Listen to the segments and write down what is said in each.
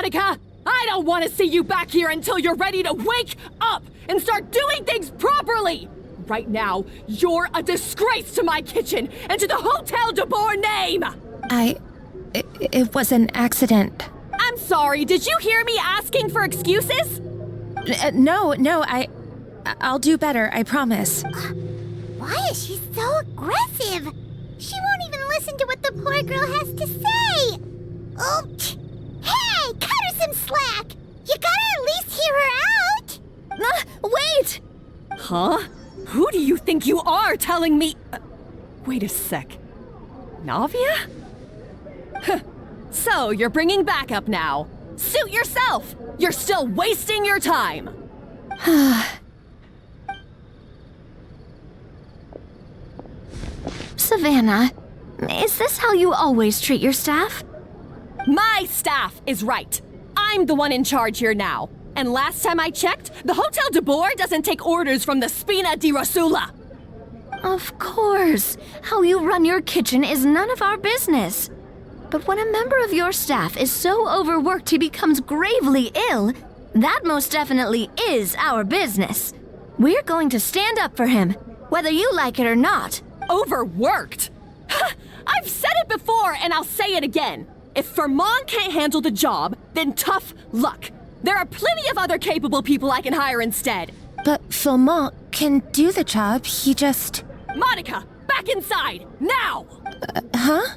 Monica! I don't want to see you back here until you're ready to wake up and start doing things properly! Right now, you're a disgrace to my kitchen and to the Hotel Debord name! It was an accident. I'm sorry, did you hear me asking for excuses? No, I'll do better, I promise. Why is she so aggressive? She won't even listen to what the poor girl has to say. Oh, hey, cut her some slack. You gotta at least hear her out. Wait! Huh? Who do you think you are telling me? Wait a sec. Navia? So, you're bringing backup now. Suit yourself! You're still wasting your time! Savannah, is this how you always treat your staff? My staff is right. I'm the one in charge here now. And last time I checked, the Hotel Debord doesn't take orders from the Spina di Rosula. Of course. How you run your kitchen is none of our business. But when a member of your staff is so overworked he becomes gravely ill, that most definitely is our business. We're going to stand up for him, whether you like it or not. Overworked? I've said it before and I'll say it again. If Fermon can't handle the job, then tough luck. There are plenty of other capable people I can hire instead. But Fermon can do the job, he just... Monica, back inside, now! Huh?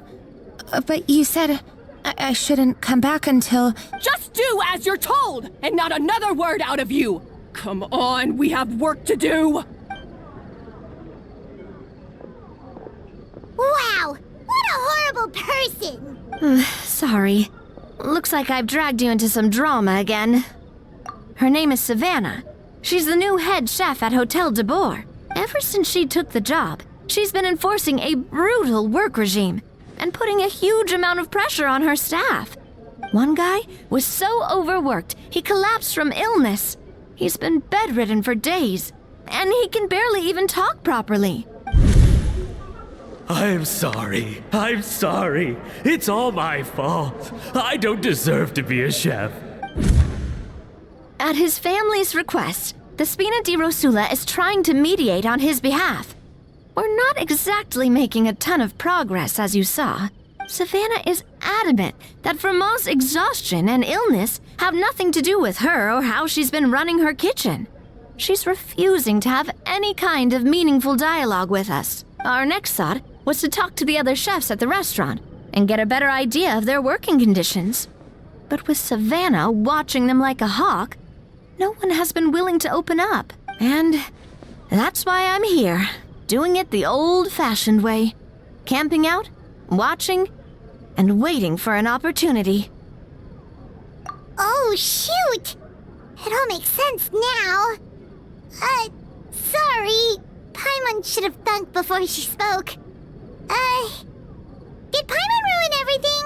But you said I shouldn't come back until... Just do as you're told, and not another word out of you! Come on, we have work to do! Wow, what a horrible person. Sorry. Looks like I've dragged you into some drama again. Her name is Savannah. She's the new head chef at Hotel Debord. Ever since she took the job, she's been enforcing a brutal work regime and putting a huge amount of pressure on her staff. One guy was so overworked, he collapsed from illness. He's been bedridden for days, and he can barely even talk properly. I'm sorry. It's all my fault. I don't deserve to be a chef. At his family's request, the Spina di Rosula is trying to mediate on his behalf. We're not exactly making a ton of progress, as you saw. Savannah is adamant that Fermon's exhaustion and illness have nothing to do with her or how she's been running her kitchen. She's refusing to have any kind of meaningful dialogue with us. Our next thought was to talk to the other chefs at the restaurant and get a better idea of their working conditions. But with Savannah watching them like a hawk, no one has been willing to open up. And that's why I'm here, doing it the old-fashioned way. Camping out, watching, and waiting for an opportunity. Oh, shoot! It all makes sense now. Sorry. Paimon should have thunk before she spoke. Did Paimon ruin everything?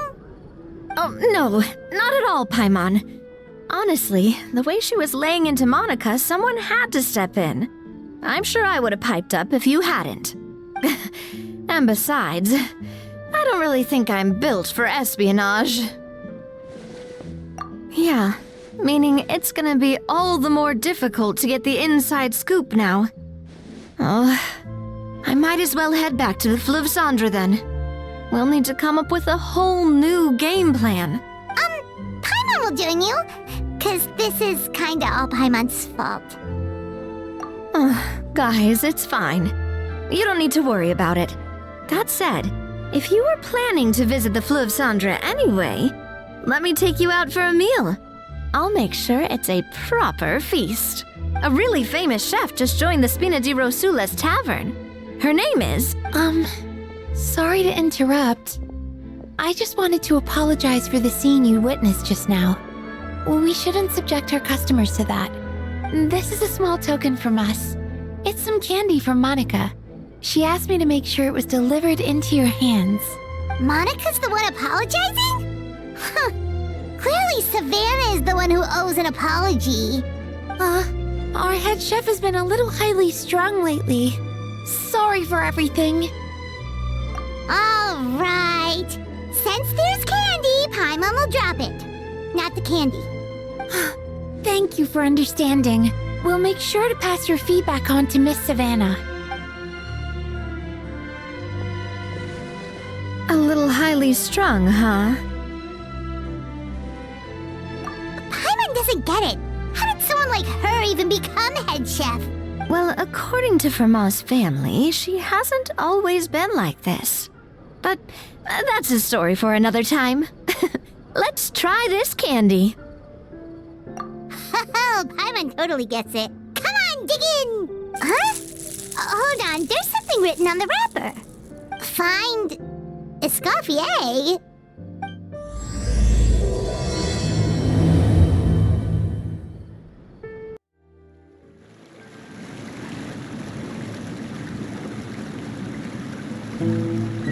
Oh, no, not at all, Paimon. Honestly, the way she was laying into Monica, someone had to step in. I'm sure I would have piped up if you hadn't. And besides, I don't really think I'm built for espionage. Yeah, meaning it's gonna be all the more difficult to get the inside scoop now. Oh, I might as well head back to the Fleuve Cendre then. We'll need to come up with a whole new game plan. Paimon will join you, 'cause this is kinda all Paimon's fault. Guys, it's fine. You don't need to worry about it. That said, if you were planning to visit the Fleuve Cendre anyway, let me take you out for a meal. I'll make sure it's a proper feast. A really famous chef just joined the Spina di Rosula's tavern. Her name is... Sorry to interrupt. I just wanted to apologize for the scene you witnessed just now. We shouldn't subject our customers to that. This is a small token from us. It's some candy from Monica. She asked me to make sure it was delivered into your hands. Monica's the one apologizing? Huh. Clearly Savannah is the one who owes an apology. Our head chef has been a little highly strung lately. Sorry for everything. All right. Since there's candy, Paimon will drop it. not the candy. Thank you for understanding. We'll make sure to pass your feedback on to Miss Savannah. A little highly strung, huh? Paimon doesn't get it. How did someone like her even become head chef? Well, according to Fermat's family, she hasn't always been like this. But that's a story for another time. Let's try this candy. Oh, Paimon totally gets it. Come on, dig in! Huh? Hold on, there's something written on the wrapper. Find Escoffier?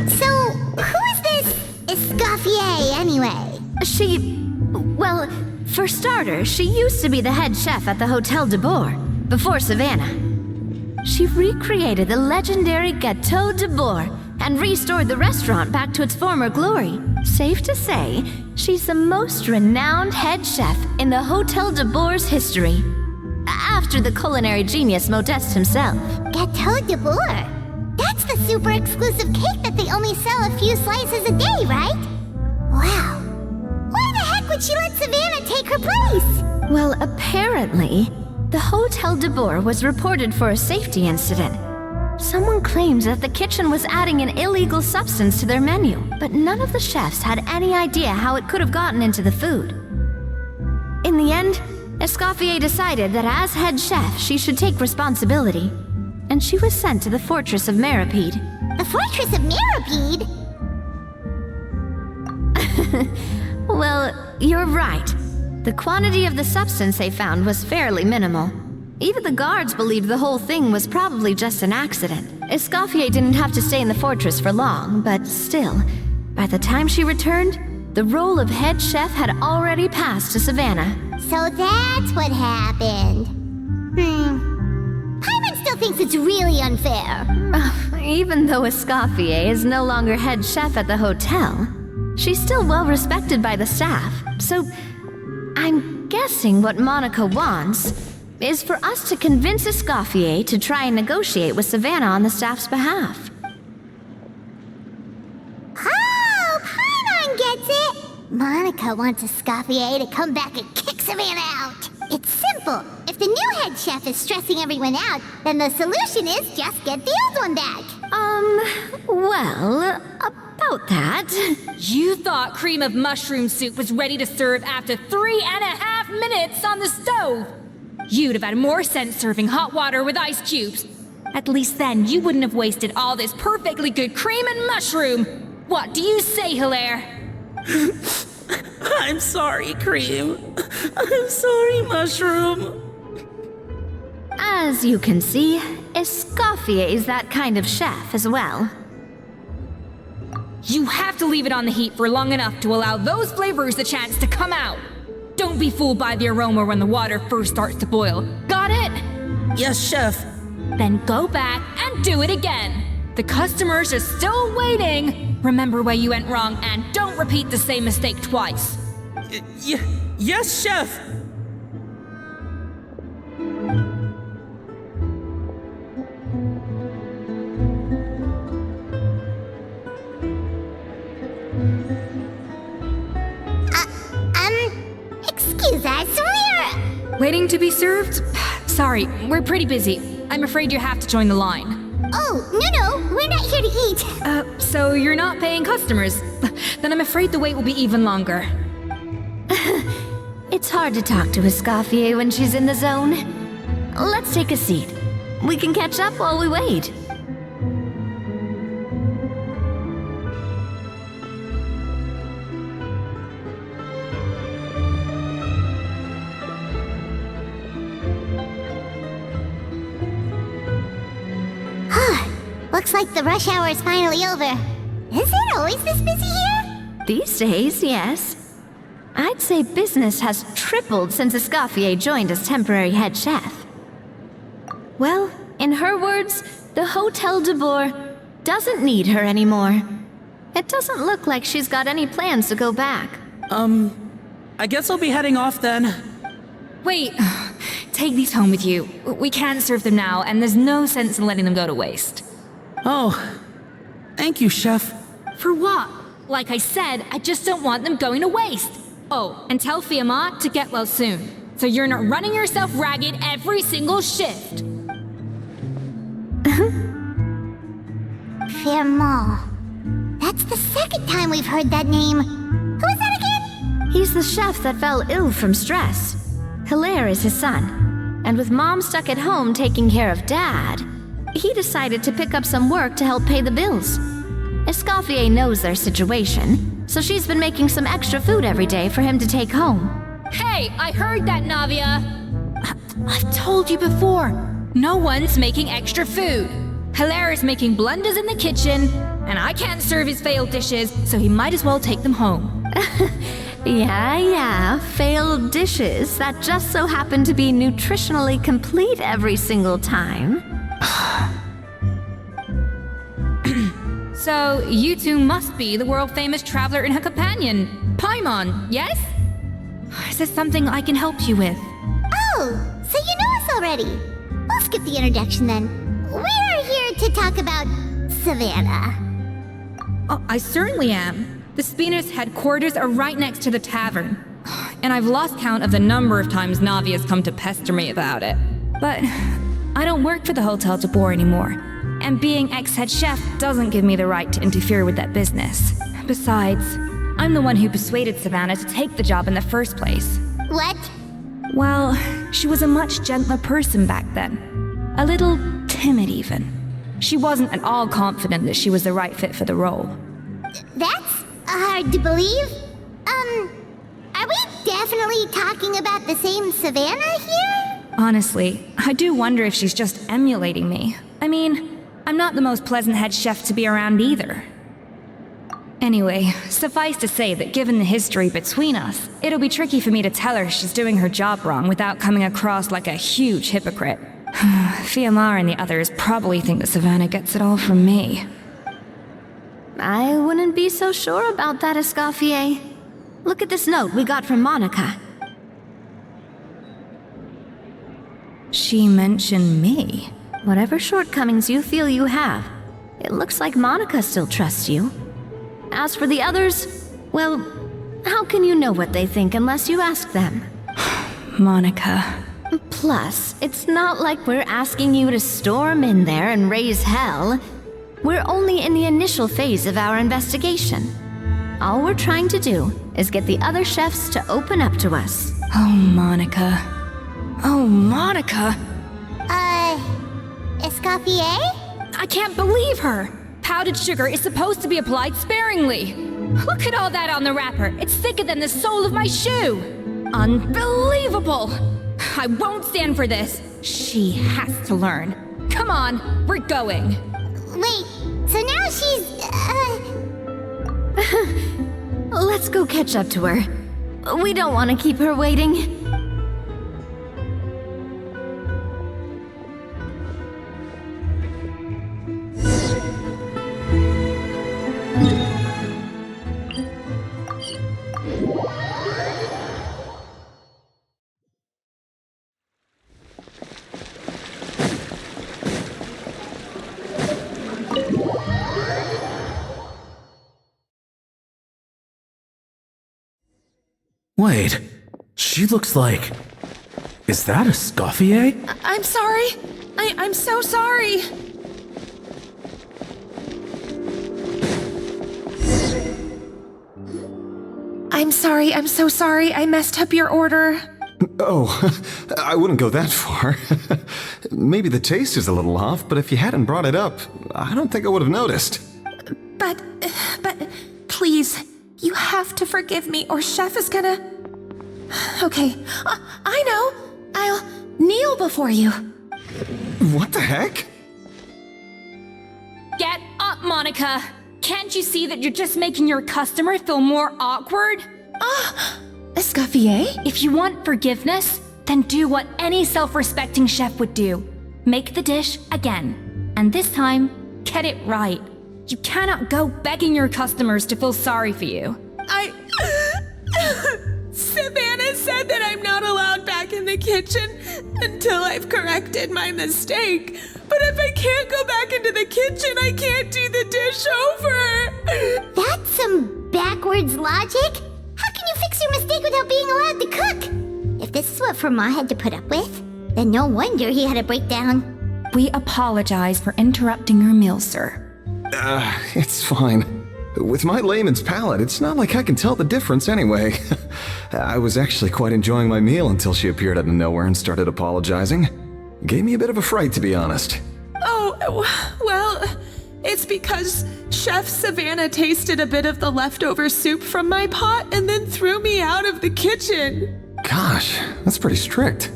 So, who is this Escoffier anyway? Well, for starters, she used to be the head chef at the Hotel Debord, before Savannah. She recreated the legendary Chateau Debord and restored the restaurant back to its former glory. Safe to say, she's the most renowned head chef in the Hotel Debord's history. After the culinary genius Modeste himself. Chateau Debord? That's the super exclusive cake that they only sell a few slices a day, right? Wow. Why the heck would she let Savannah take her place? Well, apparently, the Hotel Debord was reported for a safety incident. Someone claims that the kitchen was adding an illegal substance to their menu, but none of the chefs had any idea how it could have gotten into the food. In the end, Escoffier decided that as head chef, she should take responsibility, and she was sent to the Fortress of Meripede. The Fortress of Meripede? Well, you're right. The quantity of the substance they found was fairly minimal. Even the guards believed the whole thing was probably just an accident. Escoffier didn't have to stay in the fortress for long, but still, by the time she returned, the role of head chef had already passed to Savannah. So that's what happened. Paimon still thinks it's really unfair. Even though Escoffier is no longer head chef at the hotel, she's still well respected by the staff. So, I'm guessing what Monica wants is for us to convince Escoffier to try and negotiate with Savannah on the staff's behalf. Oh, Paimon gets it! Monica wants Escoffier to come back and kick Savannah out. It's simple. If the new head chef is stressing everyone out, then the solution is just get the old one back. Well, about that. You thought cream of mushroom soup was ready to serve after 3.5 minutes on the stove. You'd have had more sense serving hot water with ice cubes. At least then you wouldn't have wasted all this perfectly good cream and mushroom. What do you say, Hilaire? I'm sorry, Cream. I'm sorry, Mushroom. As you can see, Escoffier is that kind of chef as well. You have to leave it on the heat for long enough to allow those flavors the chance to come out. Don't be fooled by the aroma when the water first starts to boil. Got it? Yes, Chef. Then go back and do it again. The customers are still waiting. Remember where you went wrong and don't repeat the same mistake twice. Yes, Chef. Excuse us, we're... Waiting to be served? Sorry, we're pretty busy. I'm afraid you have to join the line. Oh, no, we're not here to eat. So you're not paying customers? Then I'm afraid the wait will be even longer. It's hard to talk to Escoffier when she's in the zone. Let's take a seat. We can catch up while we wait. Looks like the rush hour is finally over. Is it always this busy here? These days, yes. I'd say business has tripled since Escoffier joined as temporary head chef. Well, in her words, the Hotel Debord doesn't need her anymore. It doesn't look like she's got any plans to go back. I guess I'll be heading off then. Wait, take these home with you. We can't serve them now, and there's no sense in letting them go to waste. Oh, thank you, Chef. For what? Like I said, I just don't want them going to waste. Oh, and tell Fiamma to get well soon, so you're not running yourself ragged every single shift. Fiamma. That's the second time we've heard that name. Who is that again? He's the chef that fell ill from stress. Hilaire is his son. And with Mom stuck at home taking care of Dad, he decided to pick up some work to help pay the bills. Escoffier knows their situation, so she's been making some extra food every day for him to take home. Hey, I heard that, Navia! I've told you before. No one's making extra food. Hilaire is making blunders in the kitchen, and I can't serve his failed dishes, so he might as well take them home. Yeah, failed dishes that just so happen to be nutritionally complete every single time. So, you two must be the world-famous traveler and her companion, Paimon, yes? Is there something I can help you with? Oh, so you know us already. We'll skip the introduction then. We're here to talk about Savannah. Oh, I certainly am. The Spina's headquarters are right next to the tavern. And I've lost count of the number of times Navia's come to pester me about it. But I don't work for the Hotel Debord anymore. And being ex-head chef doesn't give me the right to interfere with that business. Besides, I'm the one who persuaded Savannah to take the job in the first place. What? Well, she was a much gentler person back then. A little timid even. She wasn't at all confident that she was the right fit for the role. That's hard to believe. Are we definitely talking about the same Savannah here? Honestly, I do wonder if she's just emulating me. I mean, I'm not the most pleasant head chef to be around either. Anyway, suffice to say that given the history between us, it'll be tricky for me to tell her she's doing her job wrong without coming across like a huge hypocrite. Fiamma and the others probably think that Savannah gets it all from me. I wouldn't be so sure about that, Escoffier. Look at this note we got from Monica. She mentioned me. Whatever shortcomings you feel you have, it looks like Monica still trusts you. As for the others, well, how can you know what they think unless you ask them? Monica. Plus, it's not like we're asking you to storm in there and raise hell. We're only in the initial phase of our investigation. All we're trying to do is get the other chefs to open up to us. Oh, Monica. Oh, Monica! Escoffier? I can't believe her! Powdered sugar is supposed to be applied sparingly. Look at all that on the wrapper. It's thicker than the sole of my shoe. Unbelievable! I won't stand for this. She has to learn. Come on, we're going. Wait, so now she's, Let's go catch up to her. We don't want to keep her waiting. Wait, she looks like... Is that Escoffier? I'm sorry. I'm so sorry. I'm sorry. I'm so sorry. I messed up your order. Oh, I wouldn't go that far. Maybe the taste is a little off, but if you hadn't brought it up, I don't think I would have noticed. But please, you have to forgive me or Chef is gonna... Okay, I know. I'll kneel before you. What the heck? Get up, Monica! Can't you see that you're just making your customer feel more awkward? Escoffier? If you want forgiveness, then do what any self-respecting chef would do. Make the dish again. And this time, get it right. You cannot go begging your customers to feel sorry for you. Savannah said that I'm not allowed back in the kitchen until I've corrected my mistake. But if I can't go back into the kitchen, I can't do the dish over. That's some backwards logic. How can you fix your mistake without being allowed to cook? If this is what Fermat had to put up with, then no wonder he had a breakdown. We apologize for interrupting your meal, sir. It's fine. With my layman's palate, it's not like I can tell the difference anyway. I was actually quite enjoying my meal until she appeared out of nowhere and started apologizing. Gave me a bit of a fright, to be honest. Oh, well, it's because Chef Savannah tasted a bit of the leftover soup from my pot and then threw me out of the kitchen. Gosh, that's pretty strict.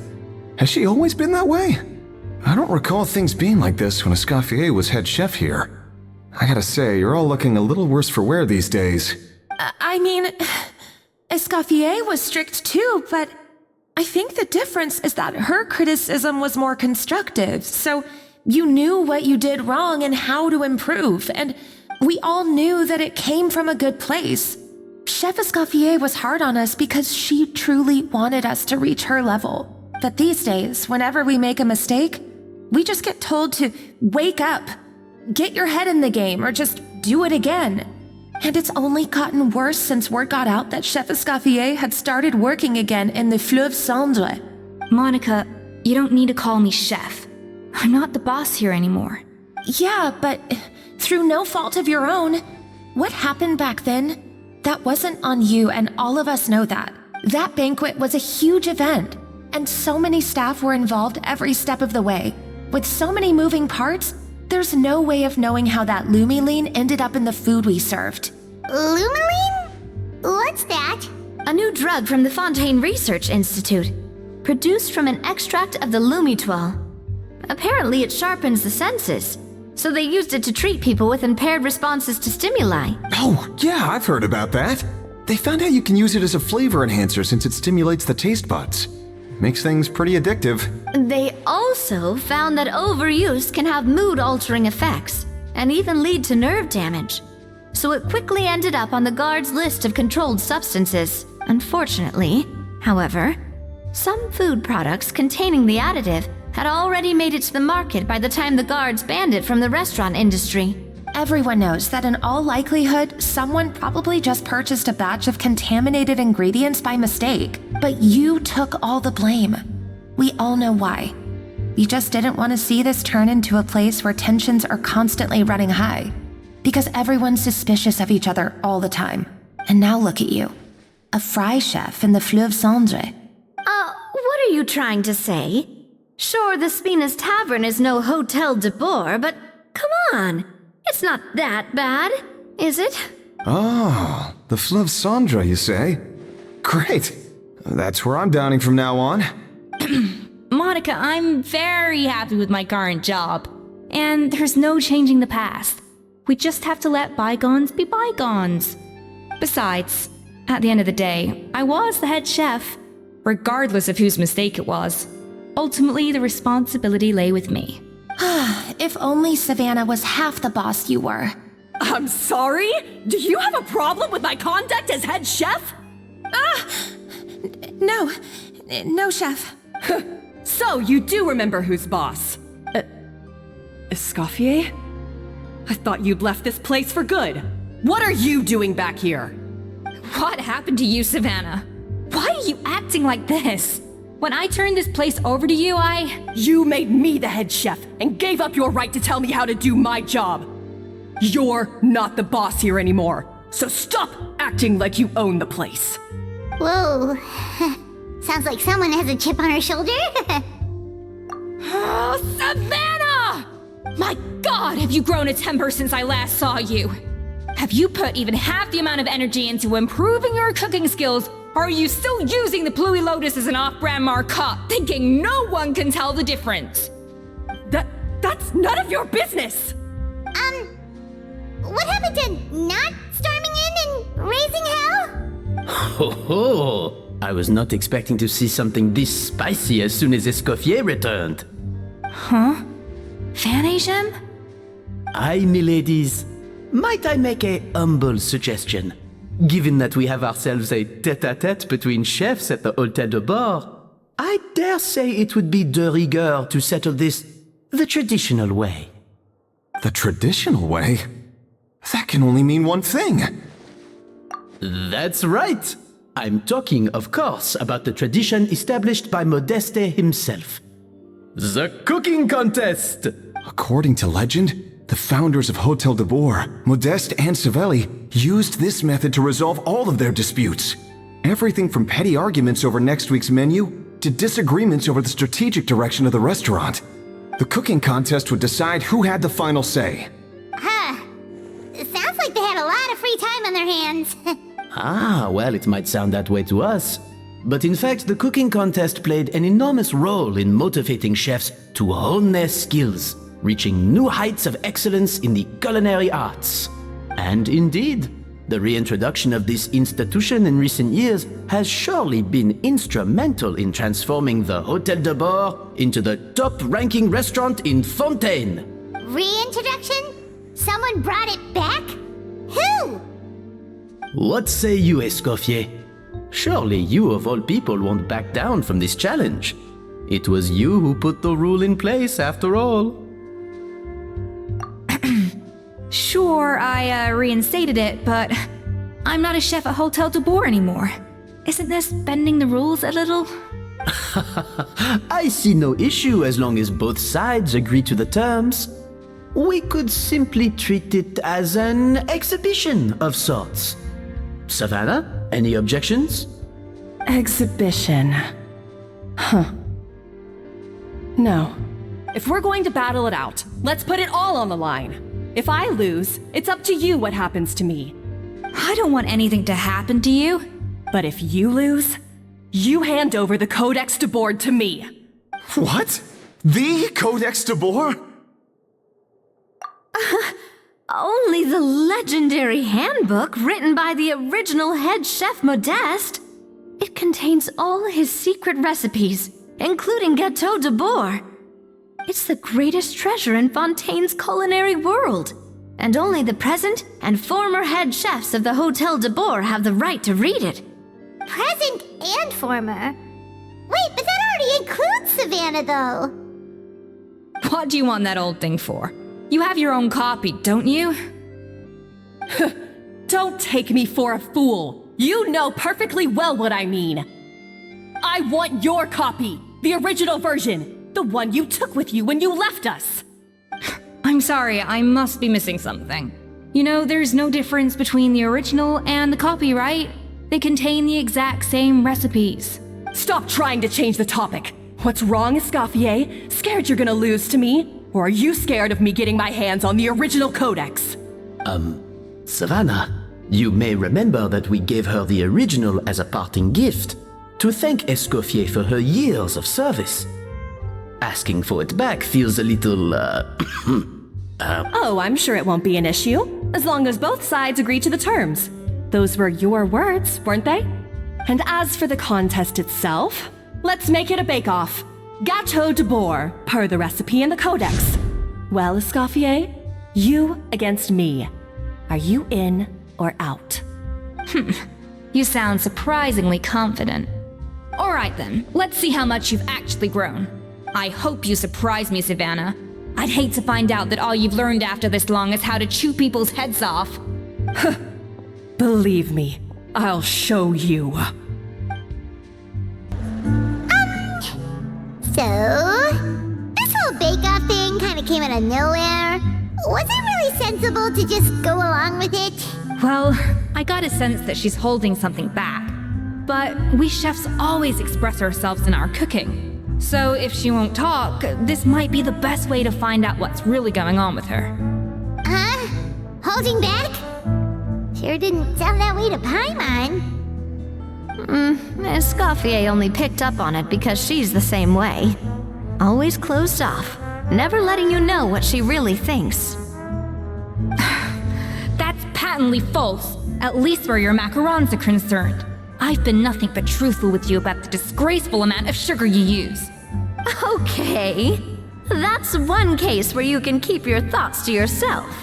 Has she always been that way? I don't recall things being like this when Escoffier was head chef here. I gotta say, you're all looking a little worse for wear these days. I mean, Escoffier was strict too, but I think the difference is that her criticism was more constructive, so you knew what you did wrong and how to improve, and we all knew that it came from a good place. Chef Escoffier was hard on us because she truly wanted us to reach her level. But these days, whenever we make a mistake, we just get told to wake up, get your head in the game, or just do it again. And it's only gotten worse since word got out that Chef Escoffier had started working again in the Fleuve Cendre. Monica, you don't need to call me chef. I'm not the boss here anymore. Yeah, but through no fault of your own. What happened back then? That wasn't on you, and all of us know that. That banquet was a huge event, and so many staff were involved every step of the way. With so many moving parts, there's no way of knowing how that Lumiline ended up in the food we served. Lumiline? What's that? A new drug from the Fontaine Research Institute, produced from an extract of the Lumitoile. Apparently it sharpens the senses, so they used it to treat people with impaired responses to stimuli. Oh, yeah, I've heard about that. They found out you can use it as a flavor enhancer since it stimulates the taste buds. Makes things pretty addictive. They also found that overuse can have mood-altering effects, and even lead to nerve damage. So it quickly ended up on the guards' list of controlled substances. Unfortunately, however, some food products containing the additive had already made it to the market by the time the guards banned it from the restaurant industry. Everyone knows that in all likelihood, someone probably just purchased a batch of contaminated ingredients by mistake. But you took all the blame. We all know why. You just didn't want to see this turn into a place where tensions are constantly running high. Because everyone's suspicious of each other all the time. And now look at you. A fry chef in the Fleuve Cendre. What are you trying to say? Sure, the Spina's Tavern is no Hotel Debord, but come on. It's not that bad, is it? Oh, the Fleuve Cendre, you say? Great. That's where I'm dining from now on. Monica, I'm very happy with my current job. And there's no changing the past. We just have to let bygones be bygones. Besides, at the end of the day, I was the head chef, regardless of whose mistake it was. Ultimately, the responsibility lay with me. If only Savannah was half the boss you were. I'm sorry? Do you have a problem with my conduct as head chef? No, chef. So you do remember who's boss? Escoffier? I thought you'd left this place for good. What are you doing back here? What happened to you, Savannah? Why are you acting like this? When I turned this place over to you, You made me the head chef and gave up your right to tell me how to do my job. You're not the boss here anymore, so stop acting like you own the place. Whoa. Sounds like someone has a chip on her shoulder. Oh, Savannah! My God, have you grown a temper since I last saw you? Have you put even half the amount of energy into improving your cooking skills, or are you still using the Pluie Lotus as an off-brand markup, thinking no one can tell the difference? That's none of your business! What happened to not storming in and raising hell? Ho ho! I was not expecting to see something this spicy as soon as Escoffier returned. Huh? Fanasium? Aye, miladies. Might I make a humble suggestion? given that we have ourselves a tête-à-tête between chefs at the Hotel Debord, I dare say it would be de rigueur to settle this the traditional way. The traditional way? That can only mean one thing. That's right. I'm talking, of course, about the tradition established by Modeste himself. The cooking contest! According to legend, the founders of Hotel Debord, Modeste and Savelli, used this method to resolve all of their disputes. Everything from petty arguments over next week's menu to disagreements over the strategic direction of the restaurant. The cooking contest would decide who had the final say. Huh. Sounds like they had a lot of free time on their hands. Ah, well, it might sound that way to us. But in fact, the cooking contest played an enormous role in motivating chefs to hone their skills, reaching new heights of excellence in the culinary arts. And indeed, the reintroduction of this institution in recent years has surely been instrumental in transforming the Hotel Debord into the top-ranking restaurant in Fontaine. Reintroduction? Someone brought it back? Who? What say you, Escoffier? Surely you of all people won't back down from this challenge. It was you who put the rule in place, after all. Sure, I reinstated it, but I'm not a chef at Hotel Debord anymore. Isn't this bending the rules a little? I see no issue as long as both sides agree to the terms. We could simply treat it as an exhibition of sorts. Savannah, any objections? Exhibition. Huh. No. If we're going to battle it out, let's put it all on the line. If I lose, it's up to you what happens to me. I don't want anything to happen to you. But if you lose, you hand over the Codex Debord to me. What? The Codex Debord? Only the legendary handbook written by the original head chef Modeste. It contains all his secret recipes, including Gâteau Debord. It's the greatest treasure in Fontaine's culinary world, and only the present and former head chefs of the Hotel Debord have the right to read it. Present and former? Wait, but that already includes Savannah, though. What do you want that old thing for? You have your own copy, don't you? Don't take me for a fool. You know perfectly well what I mean. I want your copy, the original version, the one you took with you when you left us. I'm sorry, I must be missing something. You know, there's no difference between the original and the copy, right? They contain the exact same recipes. Stop trying to change the topic. What's wrong, Escoffier? Scared you're gonna lose to me? Or are you scared of me getting my hands on the original codex? Savannah, you may remember that we gave her the original as a parting gift to thank Escoffier for her years of service. Asking for it back feels a little, Oh, I'm sure it won't be an issue, as long as both sides agree to the terms. Those were your words, weren't they? And as for the contest itself, let's make it a bake-off. Gâteau Debord, per the recipe in the codex. Well, Escoffier, you against me. Are you in or out? You sound surprisingly confident. Alright then, let's see how much you've actually grown. I hope you surprise me, Savannah. I'd hate to find out that all you've learned after this long is how to chew people's heads off. Believe me, I'll show you. So, this whole bake-off thing kind of came out of nowhere. Was it really sensible to just go along with it? Well, I got a sense that she's holding something back. But we chefs always express ourselves in our cooking. So if she won't talk, this might be the best way to find out what's really going on with her. Huh? Holding back? Sure didn't sound that way to Paimon. Escoffier only picked up on it because she's the same way. Always closed off, never letting you know what she really thinks. That's patently false, at least where your macarons are concerned. I've been nothing but truthful with you about the disgraceful amount of sugar you use. Okay, that's one case where you can keep your thoughts to yourself.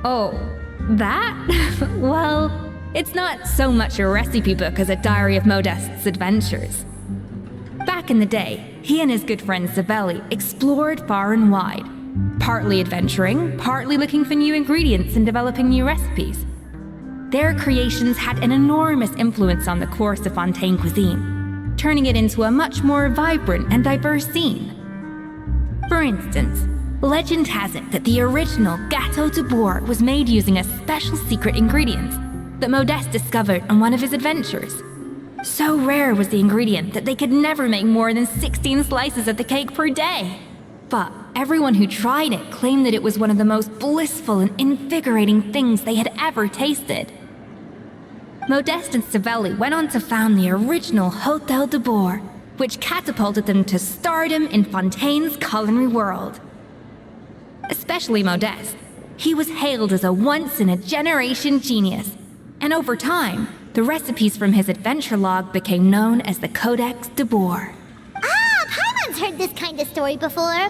Oh, That? Well, it's not so much a recipe book as a diary of Modeste's adventures. Back in the day, he and his good friend Savelli explored far and wide, partly adventuring, partly looking for new ingredients and developing new recipes. Their creations had an enormous influence on the course of Fontaine cuisine, turning it into a much more vibrant and diverse scene. For instance, legend has it that the original Gâteau Debord was made using a special secret ingredient that Modeste discovered on one of his adventures. So rare was the ingredient that they could never make more than 16 slices of the cake per day. But everyone who tried it claimed that it was one of the most blissful and invigorating things they had ever tasted. Modeste and Savelli went on to found the original Hotel Debord, which catapulted them to stardom in Fontaine's culinary world. Especially Modeste. He was hailed as a once-in-a-generation genius, and over time, the recipes from his adventure log became known as the Codex Debord. Ah, Paimon's heard this kind of story before.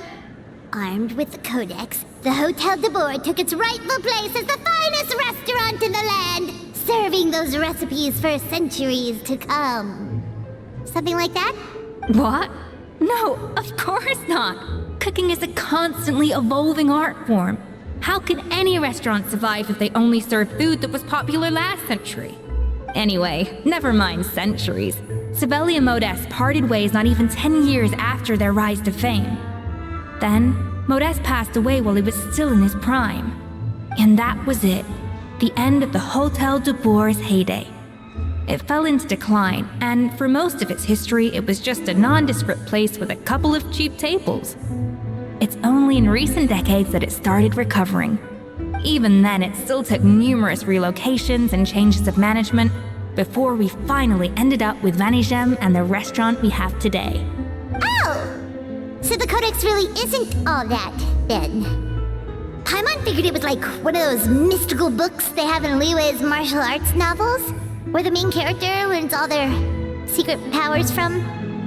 Armed with the Codex, the Hotel Debord took its rightful place as the finest restaurant in the land, serving those recipes for centuries to come. Something like that? What? No, of course not. Cooking is a constantly evolving art form. How could any restaurant survive if they only served food that was popular last century? Anyway, never mind centuries. Savelli and Modeste parted ways not even 10 years after their rise to fame. Then, Modeste passed away while he was still in his prime. And that was it. The end of the Hotel Debord's heyday. It fell into decline, and for most of its history, it was just a nondescript place with a couple of cheap tables. It's only in recent decades that it started recovering. Even then, it still took numerous relocations and changes of management before we finally ended up with Vanigem and the restaurant we have today. Oh! So the Codex really isn't all that, then. Paimon figured it was like one of those mystical books they have in Liue's martial arts novels, where the main character learns all their secret powers from.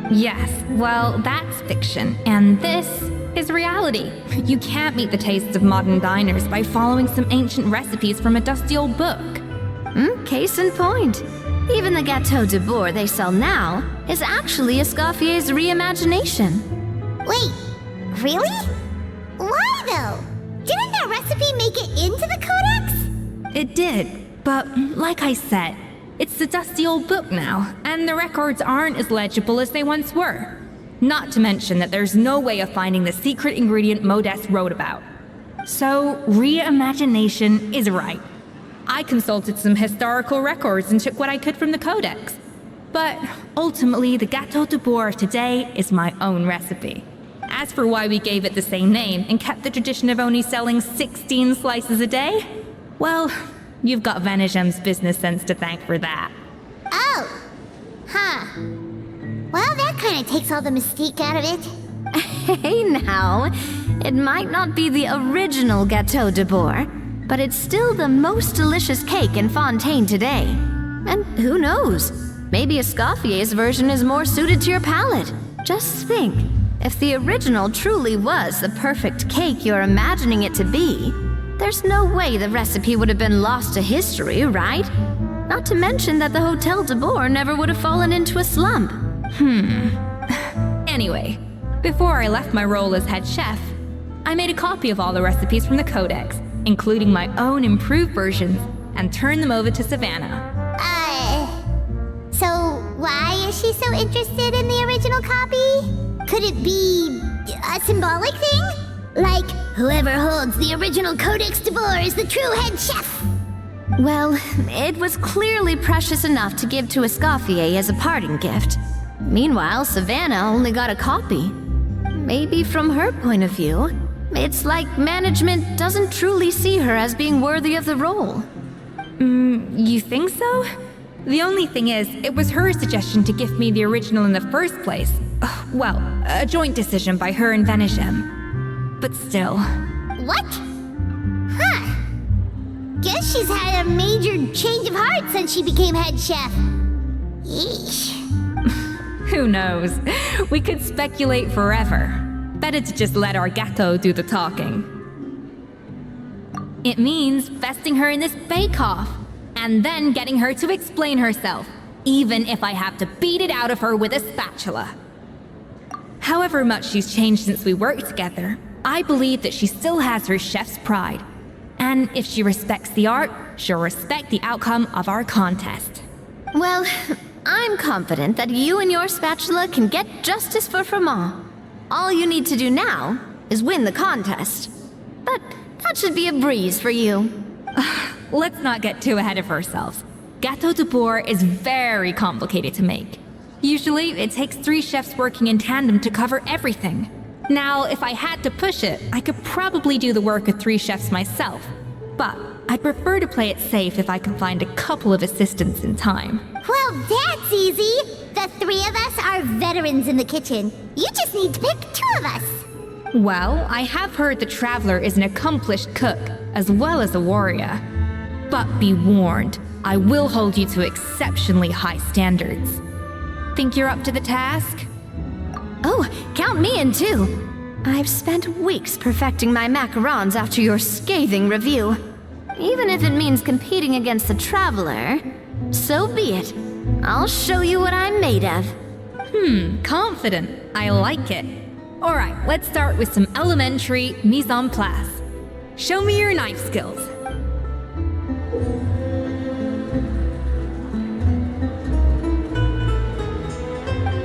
Yes, well, that's fiction, and this is reality. You can't meet the tastes of modern diners by following some ancient recipes from a dusty old book. Case in point. Even the Gâteau Debord they sell now is actually Escoffier's reimagination. Wait, really? Why though? Didn't that recipe make it into the Codex? It did, but like I said, it's the dusty old book now, and the records aren't as legible as they once were. Not to mention that there's no way of finding the secret ingredient Modeste wrote about. So, reimagination is right. I consulted some historical records and took what I could from the Codex. But ultimately, the Gâteau Debord of today is my own recipe. As for why we gave it the same name and kept the tradition of only selling 16 slices a day, well, you've got Vanigem's business sense to thank for that. Oh! Huh. Well, that kind of takes all the mystique out of it. Hey now, it might not be the original Gâteau Debord, but it's still the most delicious cake in Fontaine today. And who knows, maybe Escoffier's version is more suited to your palate. Just think, if the original truly was the perfect cake you're imagining it to be, there's no way the recipe would have been lost to history, right? Not to mention that the Hotel Debord never would have fallen into a slump. Anyway, before I left my role as head chef, I made a copy of all the recipes from the Codex, including my own improved versions, and turned them over to Savannah. So why is she so interested in the original copy? Could it be a symbolic thing? Like, whoever holds the original Codex Debord is the true head chef? Well, it was clearly precious enough to give to Escoffier as a parting gift. Meanwhile, Savannah only got a copy. Maybe from her point of view, it's like management doesn't truly see her as being worthy of the role. You think so? The only thing is, it was her suggestion to gift me the original in the first place. Well, a joint decision by her and Vanigem. But still. What? Huh. Guess she's had a major change of heart since she became head chef. Yeesh. Who knows? We could speculate forever. Better to just let our gâteau do the talking. It means besting her in this bake-off, and then getting her to explain herself, even if I have to beat it out of her with a spatula. However much she's changed since we worked together, I believe that she still has her chef's pride. And if she respects the art, she'll respect the outcome of our contest. Well, I'm confident that you and your spatula can get justice for Froment. All you need to do now is win the contest. But that should be a breeze for you. Let's not get too ahead of ourselves. Gâteau Debord is very complicated to make. Usually, it takes 3 chefs working in tandem to cover everything. Now, if I had to push it, I could probably do the work of 3 chefs myself. But I'd prefer to play it safe if I can find a couple of assistants in time. Well, that's easy. The 3 of us are veterans in the kitchen. You just need to pick 2 of us. Well, I have heard the Traveler is an accomplished cook, as well as a warrior. But be warned, I will hold you to exceptionally high standards. Think you're up to the task? Oh, count me in too. I've spent weeks perfecting my macarons after your scathing review. Even if it means competing against the Traveler, so be it. I'll show you what I'm made of. Confident. I like it. Alright, let's start with some elementary mise en place. Show me your knife skills.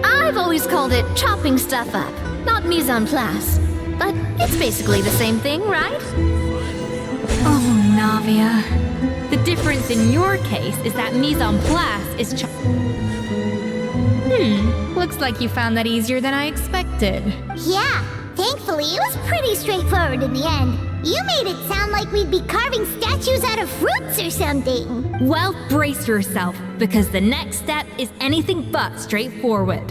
I've always called it chopping stuff up, not mise en place. But it's basically the same thing, right? Oh, Navia. The difference in your case is that mise en place is looks like you found that easier than I expected. Yeah, thankfully it was pretty straightforward in the end. You made it sound like we'd be carving statues out of fruits or something. Well, brace yourself, because the next step is anything but straightforward.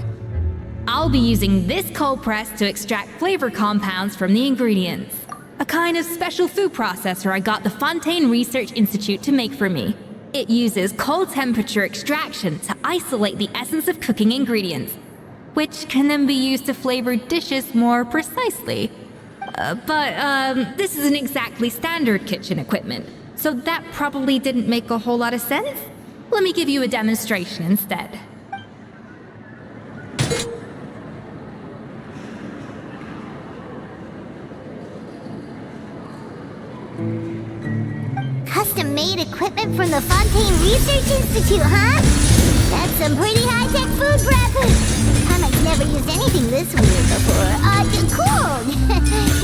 I'll be using this cold press to extract flavor compounds from the ingredients. A kind of special food processor I got the Fontaine Research Institute to make for me. It uses cold temperature extraction to isolate the essence of cooking ingredients, which can then be used to flavor dishes more precisely. But this isn't exactly standard kitchen equipment, so that probably didn't make a whole lot of sense. Let me give you a demonstration instead. Custom-made equipment from the Fontaine Research Institute, huh? That's some pretty high-tech food prep. I've never used anything this weird before. Cool.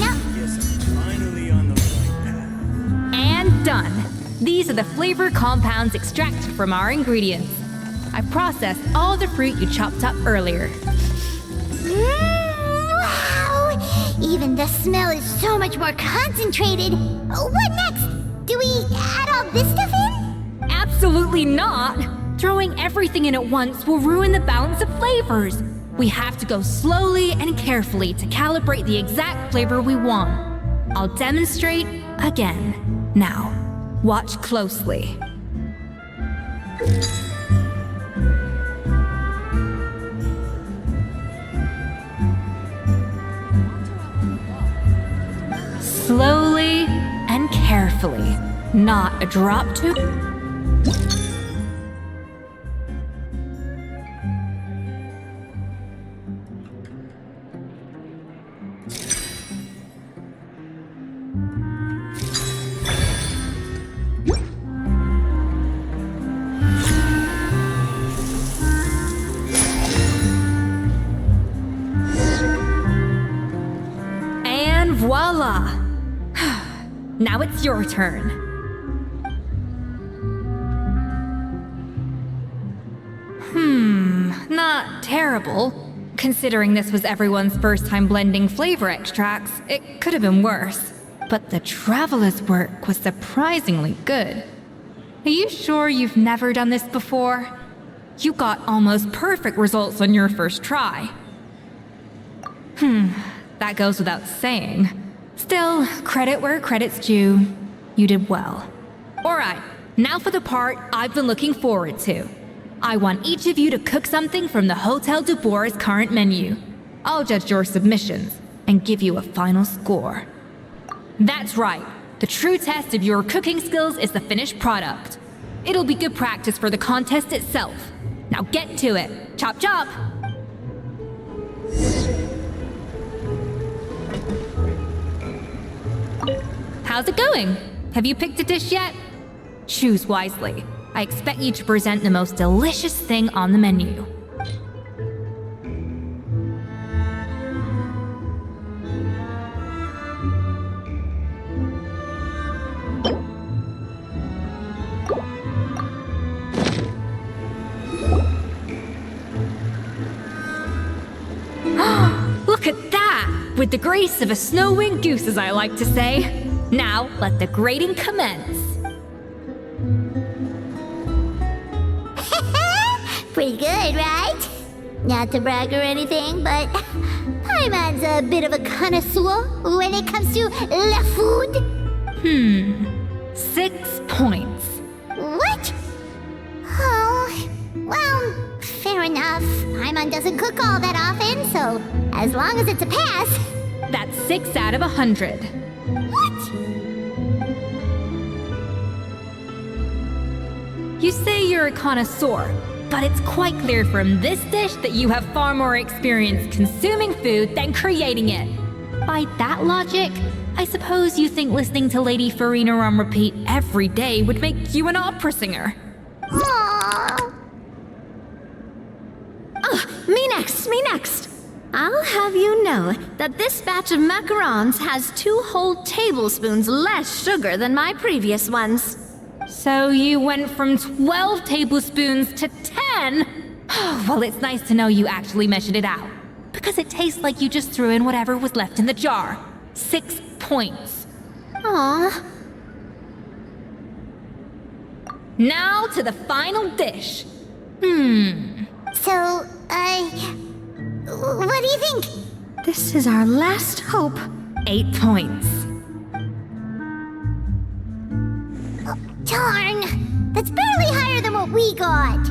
Now, Finally on the right path. And done. These are the flavor compounds extracted from our ingredients. I processed all the fruit you chopped up earlier. wow! Even the smell is so much more concentrated. What next? Do we add all this stuff in? Absolutely not! Throwing everything in at once will ruin the balance of flavors. We have to go slowly and carefully to calibrate the exact flavor we want. I'll demonstrate again. Now, watch closely. Slowly and carefully, not a drop too. And voila! Now it's your turn. Not terrible. Considering this was everyone's first time blending flavor extracts, it could have been worse. But the Traveler's work was surprisingly good. Are you sure you've never done this before? You got almost perfect results on your first try. That goes without saying. Still, credit where credit's due. You did well. Alright, now for the part I've been looking forward to. I want each of you to cook something from the Hotel Debord's current menu. I'll judge your submissions and give you a final score. That's right, The true test of your cooking skills is the finished product. It'll be good practice for the contest itself. Now get to it. Chop chop! How's it going? Have you picked a dish yet? Choose wisely. I expect you to present the most delicious thing on the menu. Look at that! With the grace of a snow-winged goose, as I like to say. Now, let the grating commence. Pretty good, right? Not to brag or anything, but Paimon's a bit of a connoisseur when it comes to la food. 6 points. What? Oh, well, fair enough. Paimon doesn't cook all that often, so as long as it's a pass. That's 6 out of 100. What? You say you're a connoisseur, but it's quite clear from this dish that you have far more experience consuming food than creating it. By that logic, I suppose you think listening to Lady Farina on repeat every day would make you an opera singer. Aww. Me next! I'll have you know that this batch of macarons has 2 whole tablespoons less sugar than my previous ones. So you went from 12 tablespoons to 10? Well, it's nice to know you actually measured it out. Because it tastes like you just threw in whatever was left in the jar. 6 points. Aww. Now to the final dish. So, what do you think? This is our last hope. 8 points. Darn! That's barely higher than what we got.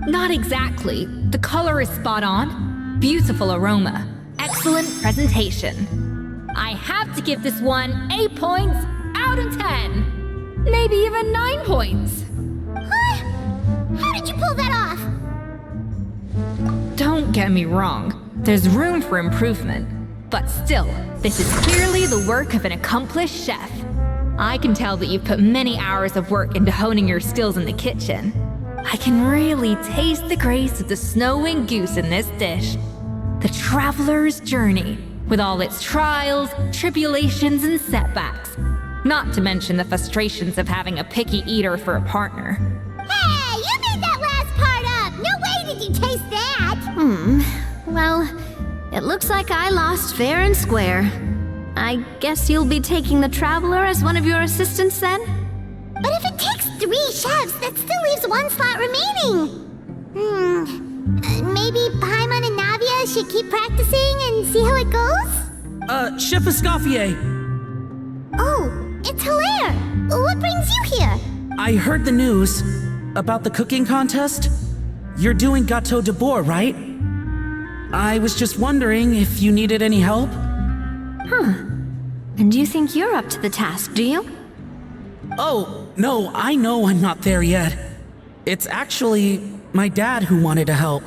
Not exactly. The color is spot on. Beautiful aroma. Excellent presentation. I have to give this one 8 points out of 10. Maybe even 9 points. Huh? How did you pull that off? Don't get me wrong. There's room for improvement. But still, this is clearly the work of an accomplished chef. I can tell that you've put many hours of work into honing your skills in the kitchen. I can really taste the grace of the snow-winged goose in this dish. The traveler's journey, with all its trials, tribulations, and setbacks. Not to mention the frustrations of having a picky eater for a partner. Hey, you made that last part up! No way did you taste that! Well, it looks like I lost fair and square. I guess you'll be taking the traveler as one of your assistants then? But if it takes 3 chefs, that still leaves 1 slot remaining. Maybe Paimon and Navia should keep practicing and see how it goes? Chef Escoffier, Oh, it's Hilaire! What brings you here? I heard the news about the cooking contest. You're doing Hotel Debord, right? I was just wondering if you needed any help. And you think you're up to the task, do you? Oh, no, I know I'm not there yet. It's actually my dad who wanted to help.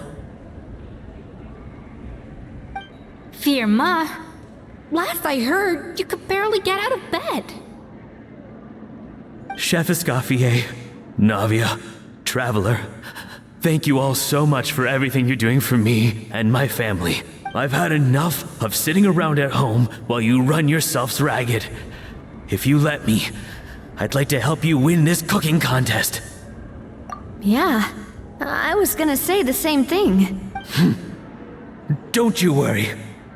Firma, last I heard, you could barely get out of bed. Chef Escoffier, Navia, Traveler, thank you all so much for everything you're doing for me and my family. I've had enough of sitting around at home while you run yourselves ragged. If you let me, I'd like to help you win this cooking contest. Yeah, I was gonna say the same thing. Don't you worry.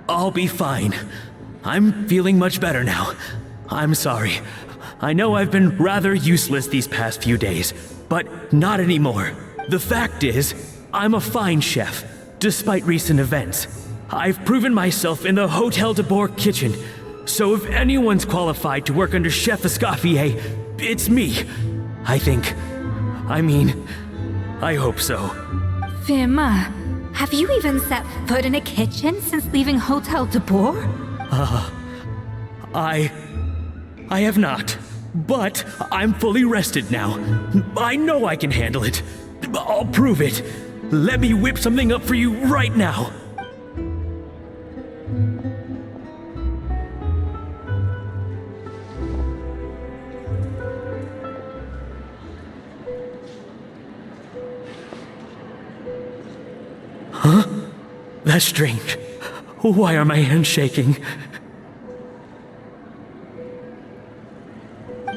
I'll be fine. I'm feeling much better now. I'm sorry. I know I've been rather useless these past few days, but not anymore. The fact is, I'm a fine chef, despite recent events. I've proven myself in the Hotel Debord kitchen, so if anyone's qualified to work under Chef Escoffier, it's me. I think. I hope so. Firma, have you even set foot in a kitchen since leaving Hotel Debord? I have not. But I'm fully rested now. I know I can handle it. I'll prove it. Let me whip something up for you right now. Huh? That's strange. Why are my hands shaking?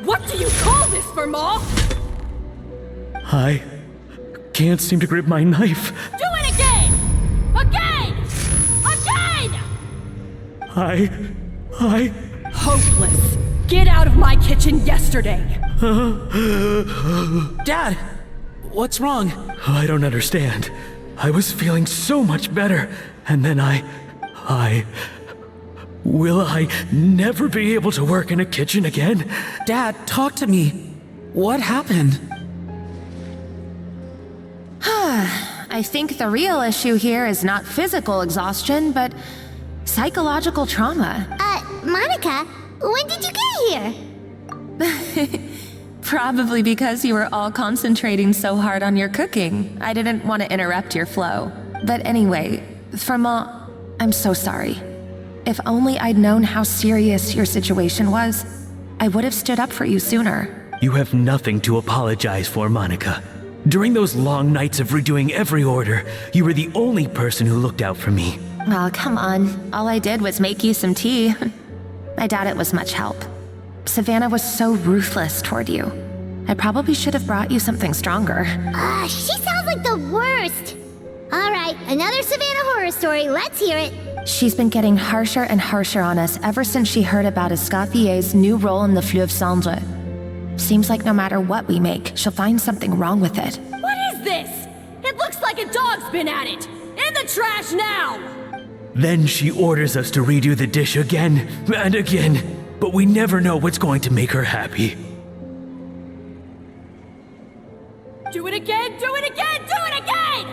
What do you call this, Verma? I can't seem to grip my knife. Do it again! Again! Again! I... Hopeless. Get out of my kitchen yesterday. Dad, what's wrong? I don't understand. I was feeling so much better, and then Will I never be able to work in a kitchen again? Dad, talk to me. What happened? I think the real issue here is not physical exhaustion, but psychological trauma. Monica, when did you get here? Probably because you were all concentrating so hard on your cooking. I didn't want to interrupt your flow. But anyway, Verma, I'm so sorry. If only I'd known how serious your situation was, I would have stood up for you sooner. You have nothing to apologize for, Monica. During those long nights of redoing every order, you were the only person who looked out for me. Oh, come on. All I did was make you some tea. I doubt it was much help. Savannah was so ruthless toward you. I probably should have brought you something stronger. She sounds like the worst. All right, another Savannah horror story. Let's hear it. She's been getting harsher and harsher on us ever since she heard about Escoffier's new role in the Fleuve Cendre. Seems like no matter what we make, she'll find something wrong with it. What is this? It looks like a dog's been at it. In the trash now! Then she orders us to redo the dish again and again, but we never know what's going to make her happy. Do it again, do it again, do it again!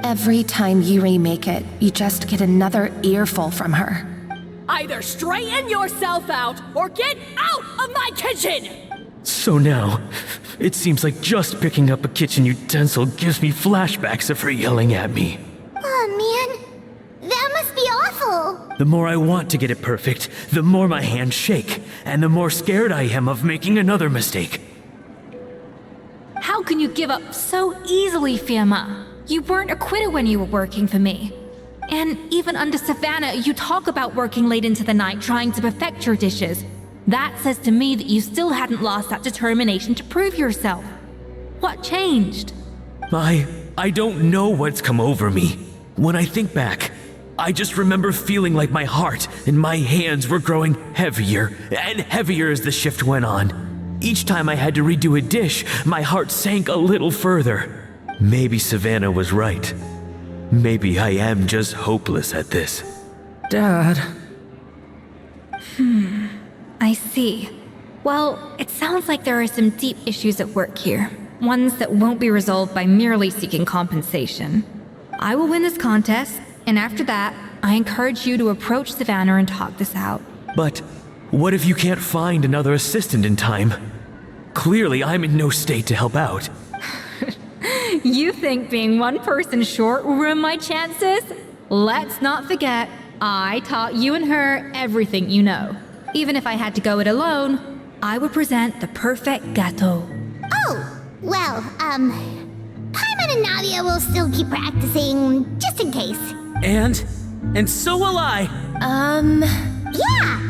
Every time you remake it, you just get another earful from her. Either straighten yourself out or get out of my kitchen! So now, it seems like just picking up a kitchen utensil gives me flashbacks of her yelling at me. Oh man, that must be awful. The more I want to get it perfect, the more my hands shake, and the more scared I am of making another mistake. How can you give up so easily, Firma? You weren't a quitter when you were working for me. And even under Savannah, you talk about working late into the night trying to perfect your dishes. That says to me that you still hadn't lost that determination to prove yourself. What changed? I don't know what's come over me. When I think back, I just remember feeling like my heart and my hands were growing heavier and heavier as the shift went on. Each time I had to redo a dish, my heart sank a little further. Maybe Savannah was right. Maybe I am just hopeless at this. Dad. I see. Well, it sounds like there are some deep issues at work here. Ones that won't be resolved by merely seeking compensation. I will win this contest, and after that, I encourage you to approach Savannah and talk this out. But what if you can't find another assistant in time? Clearly, I'm in no state to help out. You think being one person short will ruin my chances? Let's not forget, I taught you and her everything you know. Even if I had to go it alone, I would present the perfect gâteau. Oh, well, Paimon and Navia will still keep practicing, just in case. And so will I. Yeah!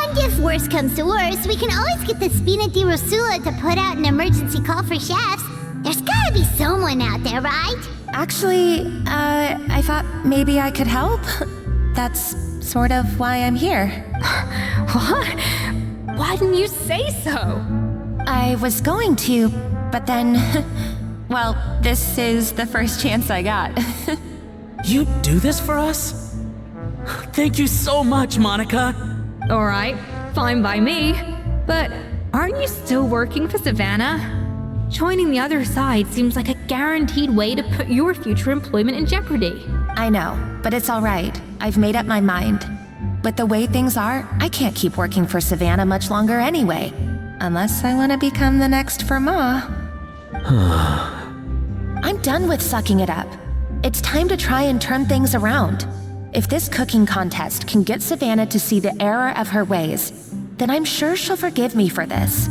And if worse comes to worse, we can always get the Spina di Rosula to put out an emergency call for chefs. There's gotta be someone out there, right? Actually, I thought maybe I could help. That's sort of why I'm here. What? Why didn't you say so? I was going to, but then... well, this is the first chance I got. You do this for us? Thank you so much, Monica. Alright, fine by me. But aren't you still working for Savannah? Joining the other side seems like a guaranteed way to put your future employment in jeopardy. I know, but it's all right. I've made up my mind. With the way things are, I can't keep working for Savannah much longer anyway. Unless I want to become the next Fermat. I'm done with sucking it up. It's time to try and turn things around. If this cooking contest can get Savannah to see the error of her ways, then I'm sure she'll forgive me for this.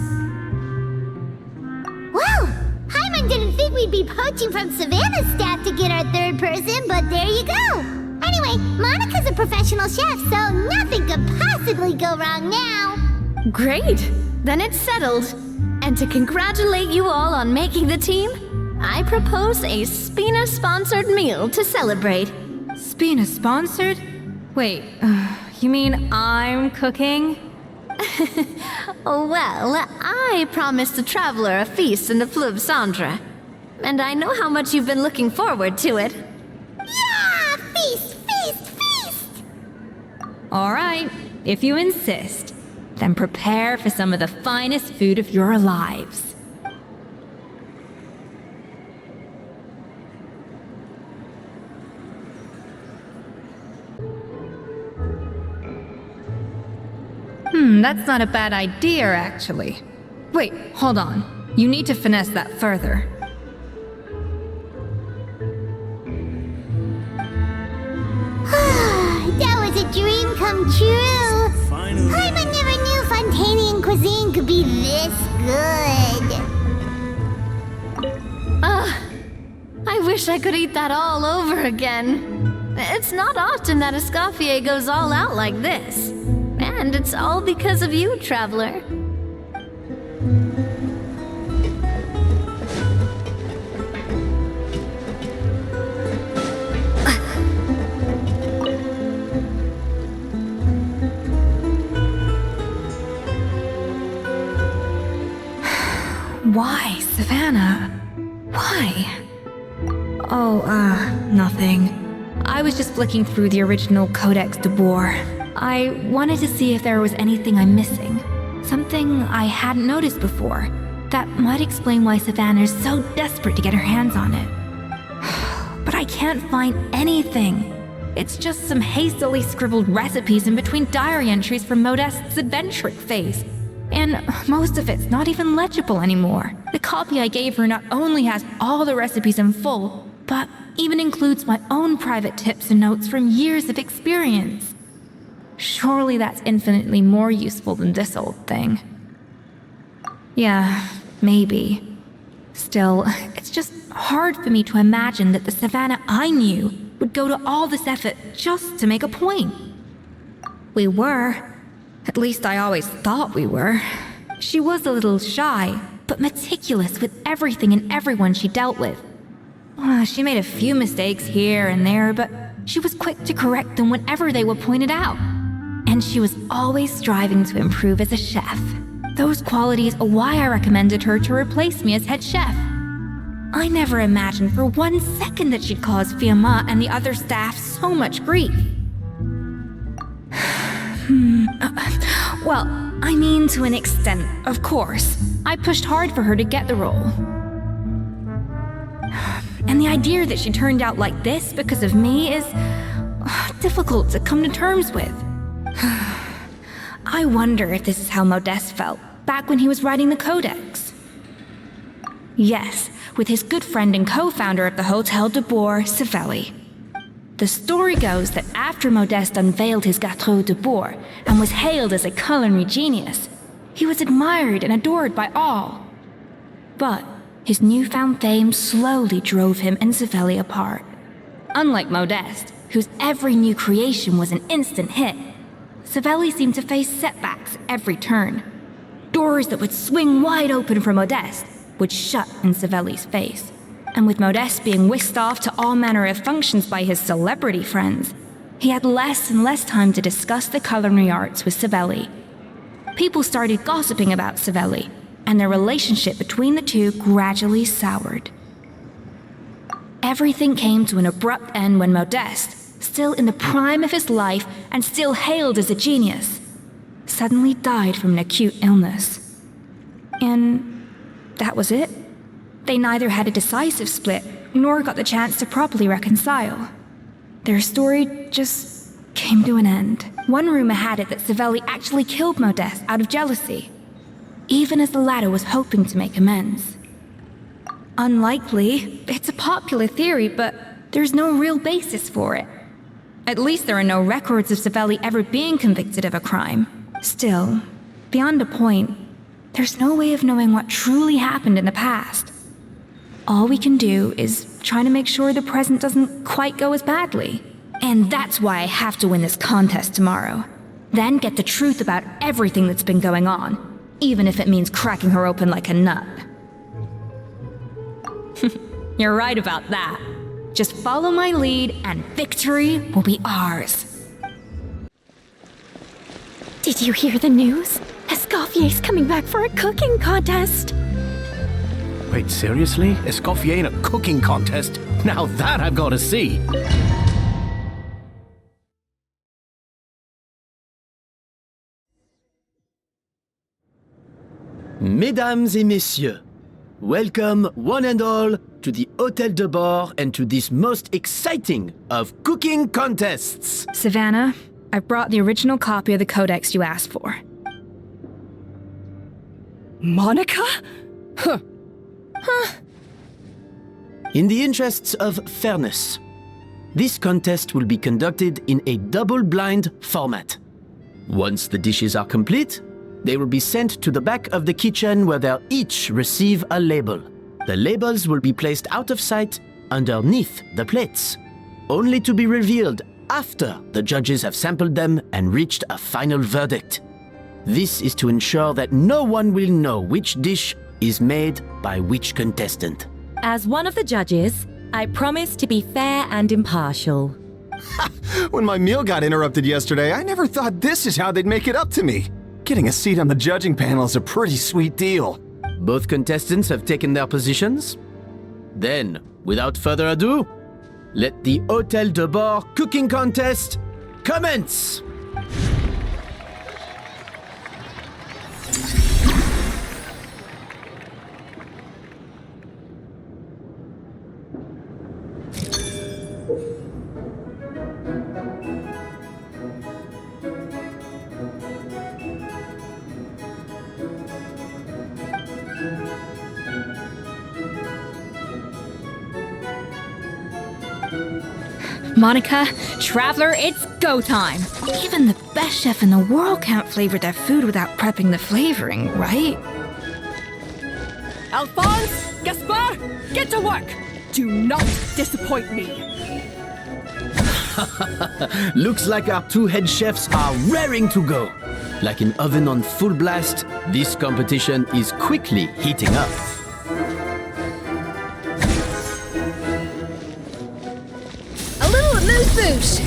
Well, Hyman didn't think we'd be poaching from Savannah's staff to get our third person, but there you go. Anyway, Monica's a professional chef, so nothing could possibly go wrong now. Great! Then it's settled. And to congratulate you all on making the team, I propose a Spina-sponsored meal to celebrate. Spina-sponsored? Wait, you mean I'm cooking? Well, I promised the traveler a feast in the Fleuve Cendre. And I know how much you've been looking forward to it. Yeah! Feast, feast, feast! All right, if you insist, then prepare for some of the finest food of your lives. That's not a bad idea, actually. Wait, hold on. You need to finesse that further. That was a dream come true. Finally. Hyman never knew Fontanian cuisine could be this good. I wish I could eat that all over again. It's not often that Escoffier goes all out like this. And it's all because of you, traveler. Why, Savannah? Why? Oh, nothing. I was just flicking through the original Codex Debord. I wanted to see if there was anything I'm missing. Something I hadn't noticed before. That might explain why Savannah's so desperate to get her hands on it. But I can't find anything. It's just some hastily scribbled recipes in between diary entries from Modeste's adventuring phase. And most of it's not even legible anymore. The copy I gave her not only has all the recipes in full, but even includes my own private tips and notes from years of experience. Surely that's infinitely more useful than this old thing. Yeah, maybe. Still, it's just hard for me to imagine that the Savannah I knew would go to all this effort just to make a point. We were. At least I always thought we were. She was a little shy, but meticulous with everything and everyone she dealt with. She made a few mistakes here and there, but she was quick to correct them whenever they were pointed out. And she was always striving to improve as a chef. Those qualities are why I recommended her to replace me as head chef. I never imagined for 1 second that she'd cause Fiamma and the other staff so much grief. Well, I mean to an extent, of course. I pushed hard for her to get the role. And the idea that she turned out like this because of me is difficult to come to terms with. I wonder if this is how Modeste felt back when he was writing the Codex. Yes, with his good friend and co-founder of the Hotel Debord, Savelli. The story goes that after Modeste unveiled his Gâteau Debord and was hailed as a culinary genius, he was admired and adored by all. But his newfound fame slowly drove him and Savelli apart. Unlike Modeste, whose every new creation was an instant hit, Savelli seemed to face setbacks at every turn. Doors that would swing wide open for Modeste would shut in Savelli's face. And with Modeste being whisked off to all manner of functions by his celebrity friends, he had less and less time to discuss the culinary arts with Savelli. People started gossiping about Savelli, and their relationship between the two gradually soured. Everything came to an abrupt end when Modeste, still in the prime of his life and still hailed as a genius, suddenly died from an acute illness. And that was it. They neither had a decisive split, nor got the chance to properly reconcile. Their story just came to an end. one rumor had it that Savelli actually killed Modeste out of jealousy, even as the latter was hoping to make amends. Unlikely, it's a popular theory, but there's no real basis for it. At least there are no records of Savelli ever being convicted of a crime. Still, beyond a point, there's no way of knowing what truly happened in the past. All we can do is try to make sure the present doesn't quite go as badly. And that's why I have to win this contest tomorrow. Then get the truth about everything that's been going on, even if it means cracking her open like a nut. You're right about that. Just follow my lead and victory will be ours. Did you hear the news? Escoffier's coming back for a cooking contest. Wait, seriously? Escoffier in a cooking contest? Now that I've got to see! Mesdames et messieurs, welcome one and all to the Hotel Debord and to this most exciting of cooking contests! Savannah, I brought the original copy of the codex you asked for. Monica? In the interests of fairness, this contest will be conducted in a double-blind format. Once the dishes are complete, they will be sent to the back of the kitchen where they'll each receive a label. The labels will be placed out of sight underneath the plates, only to be revealed after the judges have sampled them and reached a final verdict. This is to ensure that no one will know which dish is made by which contestant. As one of the judges, I promise to be fair and impartial. When my meal got interrupted yesterday, I never thought this is how they'd make it up to me. Getting a seat on the judging panel is a pretty sweet deal. Both contestants have taken their positions. Then, without further ado, let the Hotel Debord cooking contest commence! Monica, Traveler, it's go time. Even the best chef in the world can't flavor their food without prepping the flavoring, right? Alphonse, Gaspar, get to work! Do not disappoint me. Looks like our two head chefs are raring to go. Like an oven on full blast, this competition is quickly heating up. Boosh!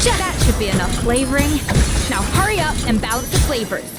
That should be enough flavoring. Now hurry up and balance the flavors.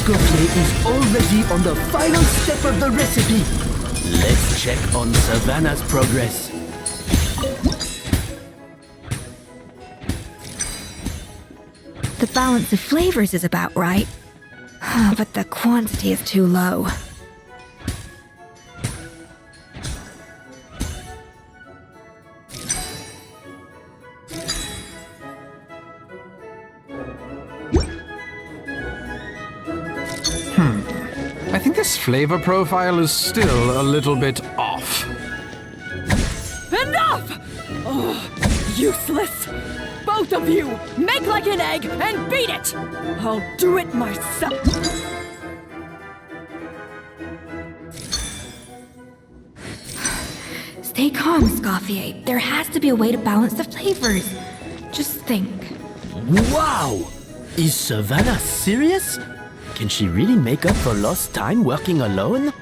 Escoffier is already on the final step of the recipe. Let's check on Savannah's progress. The balance of flavors is about right, but the quantity is too low. I think this flavor profile is still a little bit off. Enough! Oh, useless! Both of you, make like an egg and beat it! I'll do it myself. Stay calm, Escoffier. There has to be a way to balance the flavors. Just think. Wow! Is Savannah serious? Can she really make up for lost time working alone?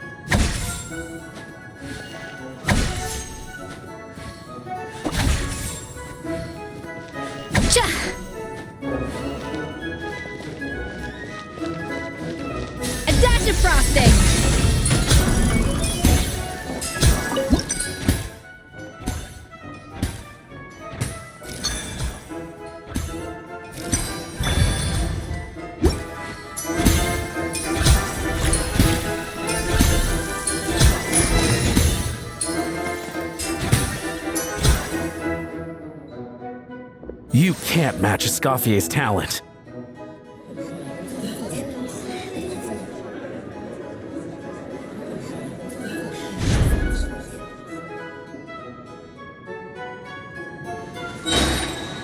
A dash of frosting! You can't match Escoffier's talent.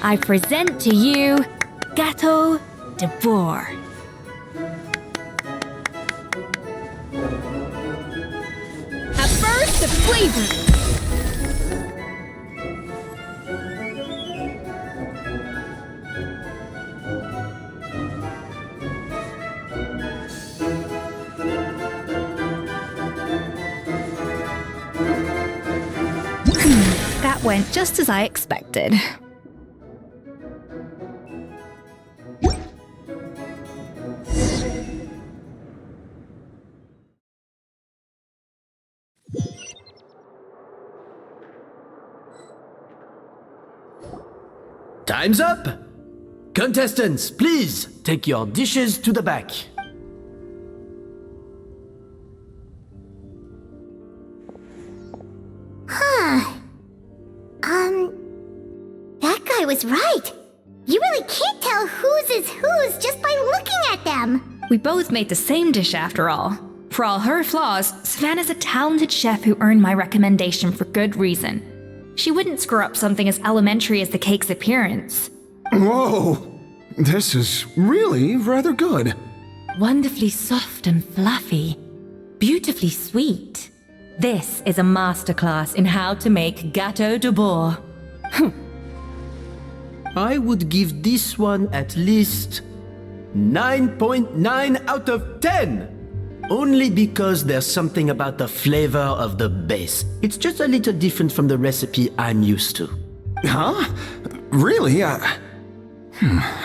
I present to you Hotel Debord. A burst of flavor! That went just as I expected. Time's up! Contestants, please take your dishes to the back. That guy was right. You really can't tell whose is whose just by looking at them. We both made the same dish after all. For all her flaws, Savannah's a talented chef who earned my recommendation for good reason. She wouldn't screw up something as elementary as the cake's appearance. Whoa! This is really rather good. Wonderfully soft and fluffy. Beautifully sweet. This is a masterclass in how to make Hotel Debord. I would give this one at least 9.9 out of 10. Only because there's something about the flavor of the base. It's just a little different from the recipe I'm used to. Huh? Really? I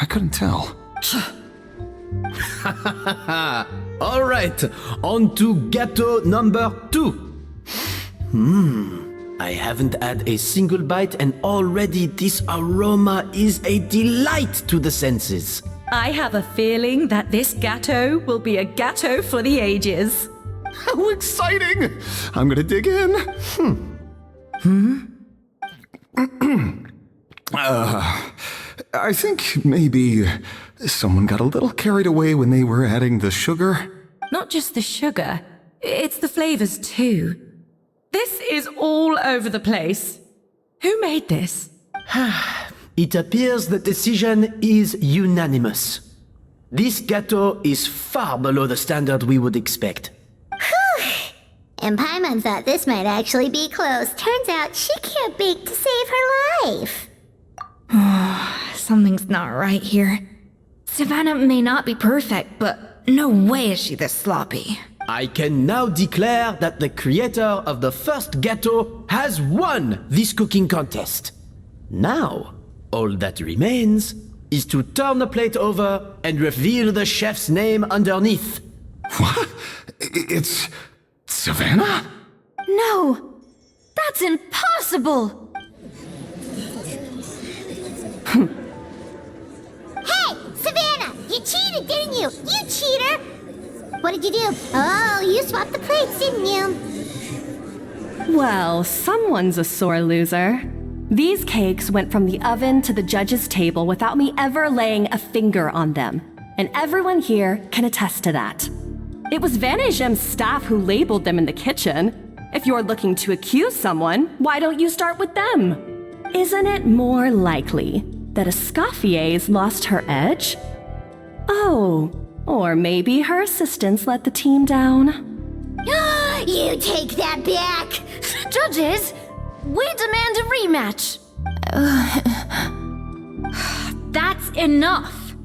couldn't tell. All right, on to gâteau number 2. I haven't had a single bite and already this aroma is a delight to the senses. I have a feeling that this gâteau will be a gâteau for the ages. How exciting! I'm gonna dig in. I think maybe someone got a little carried away when they were adding the sugar. Not just the sugar, it's the flavors too. This is all over the place. Who made this? It appears the decision is unanimous. This gâteau is far below the standard we would expect. And Paimon thought this might actually be close. Turns out she can't bake to save her life. Something's not right here. Savannah may not be perfect, but no way is she this sloppy. I can now declare that the creator of the first gâteau has won this cooking contest. Now, all that remains is to turn the plate over and reveal the chef's name underneath. What? It's Savannah? No! That's impossible! Hey, Savannah! You cheated, didn't you? You cheater! What did you do? Oh, you swapped the plates, didn't you? Well, someone's a sore loser. These cakes went from the oven to the judge's table without me ever laying a finger on them. And everyone here can attest to that. It was Vanejem's staff who labeled them in the kitchen. If you're looking to accuse someone, why don't you start with them? Isn't it more likely that Escoffier's lost her edge? Oh, or maybe her assistants let the team down. You take that back! Judges, we demand a rematch. That's enough.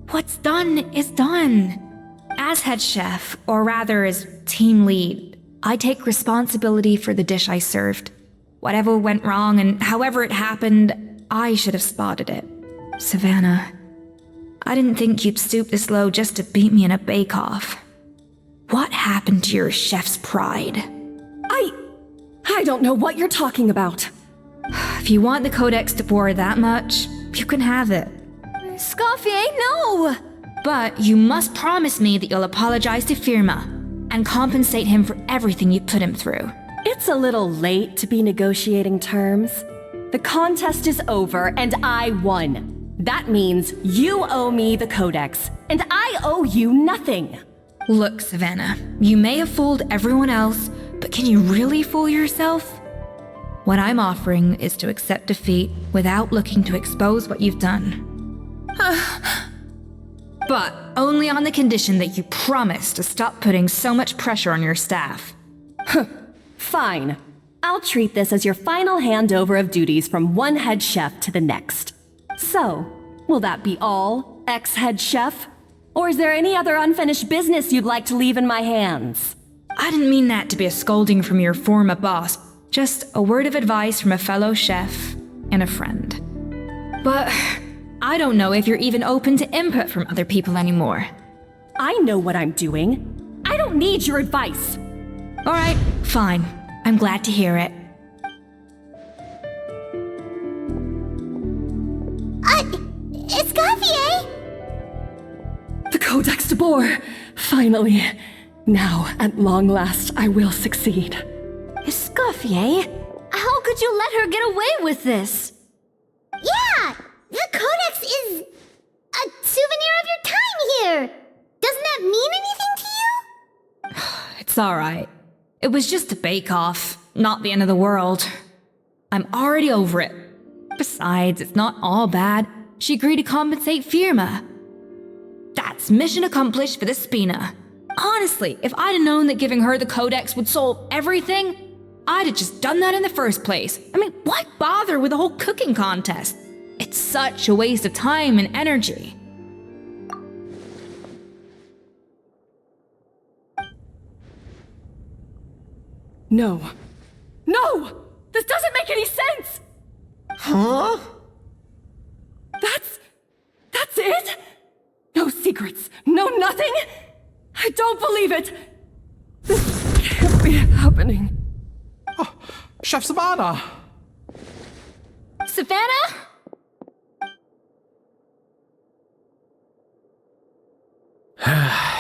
What's done is done. As head chef, or rather as team lead, I take responsibility for the dish I served. Whatever went wrong and however it happened, I should have spotted it. Savannah, I didn't think you'd stoop this low just to beat me in a bake-off. What happened to your chef's pride? I don't know what you're talking about. If you want the Codex Debord that much, you can have it. Escoffier, no! But you must promise me that you'll apologize to Firma and compensate him for everything you put him through. It's a little late to be negotiating terms. The contest is over and I won. That means you owe me the Codex, and I owe you nothing. Look, Savannah, you may have fooled everyone else, but can you really fool yourself? What I'm offering is to accept defeat without looking to expose what you've done. But only on the condition that you promise to stop putting so much pressure on your staff. Fine. I'll treat this as your final handover of duties from one head chef to the next. So, will that be all, ex-head chef? Or is there any other unfinished business you'd like to leave in my hands? I didn't mean that to be a scolding from your former boss, just a word of advice from a fellow chef and a friend. But I don't know if you're even open to input from other people anymore. I know what I'm doing. I don't need your advice. All right, fine. I'm glad to hear it. Escoffier! The Codex Debord! Finally. Now, at long last, I will succeed. Escoffier? How could you let her get away with this? Yeah! The Codex is a souvenir of your time here! Doesn't that mean anything to you? It's alright. It was just a bake-off, not the end of the world. I'm already over it. Besides, it's not all bad. She agreed to compensate Firma. That's mission accomplished for the Spina. Honestly, if I'd have known that giving her the Codex would solve everything, I'd have just done that in the first place. I mean, why bother with the whole cooking contest? It's such a waste of time and energy. No. No! This doesn't make any sense! Huh? That's it? No secrets, no nothing? I don't believe it! This can't be happening. Oh, Chef Savannah! Savannah?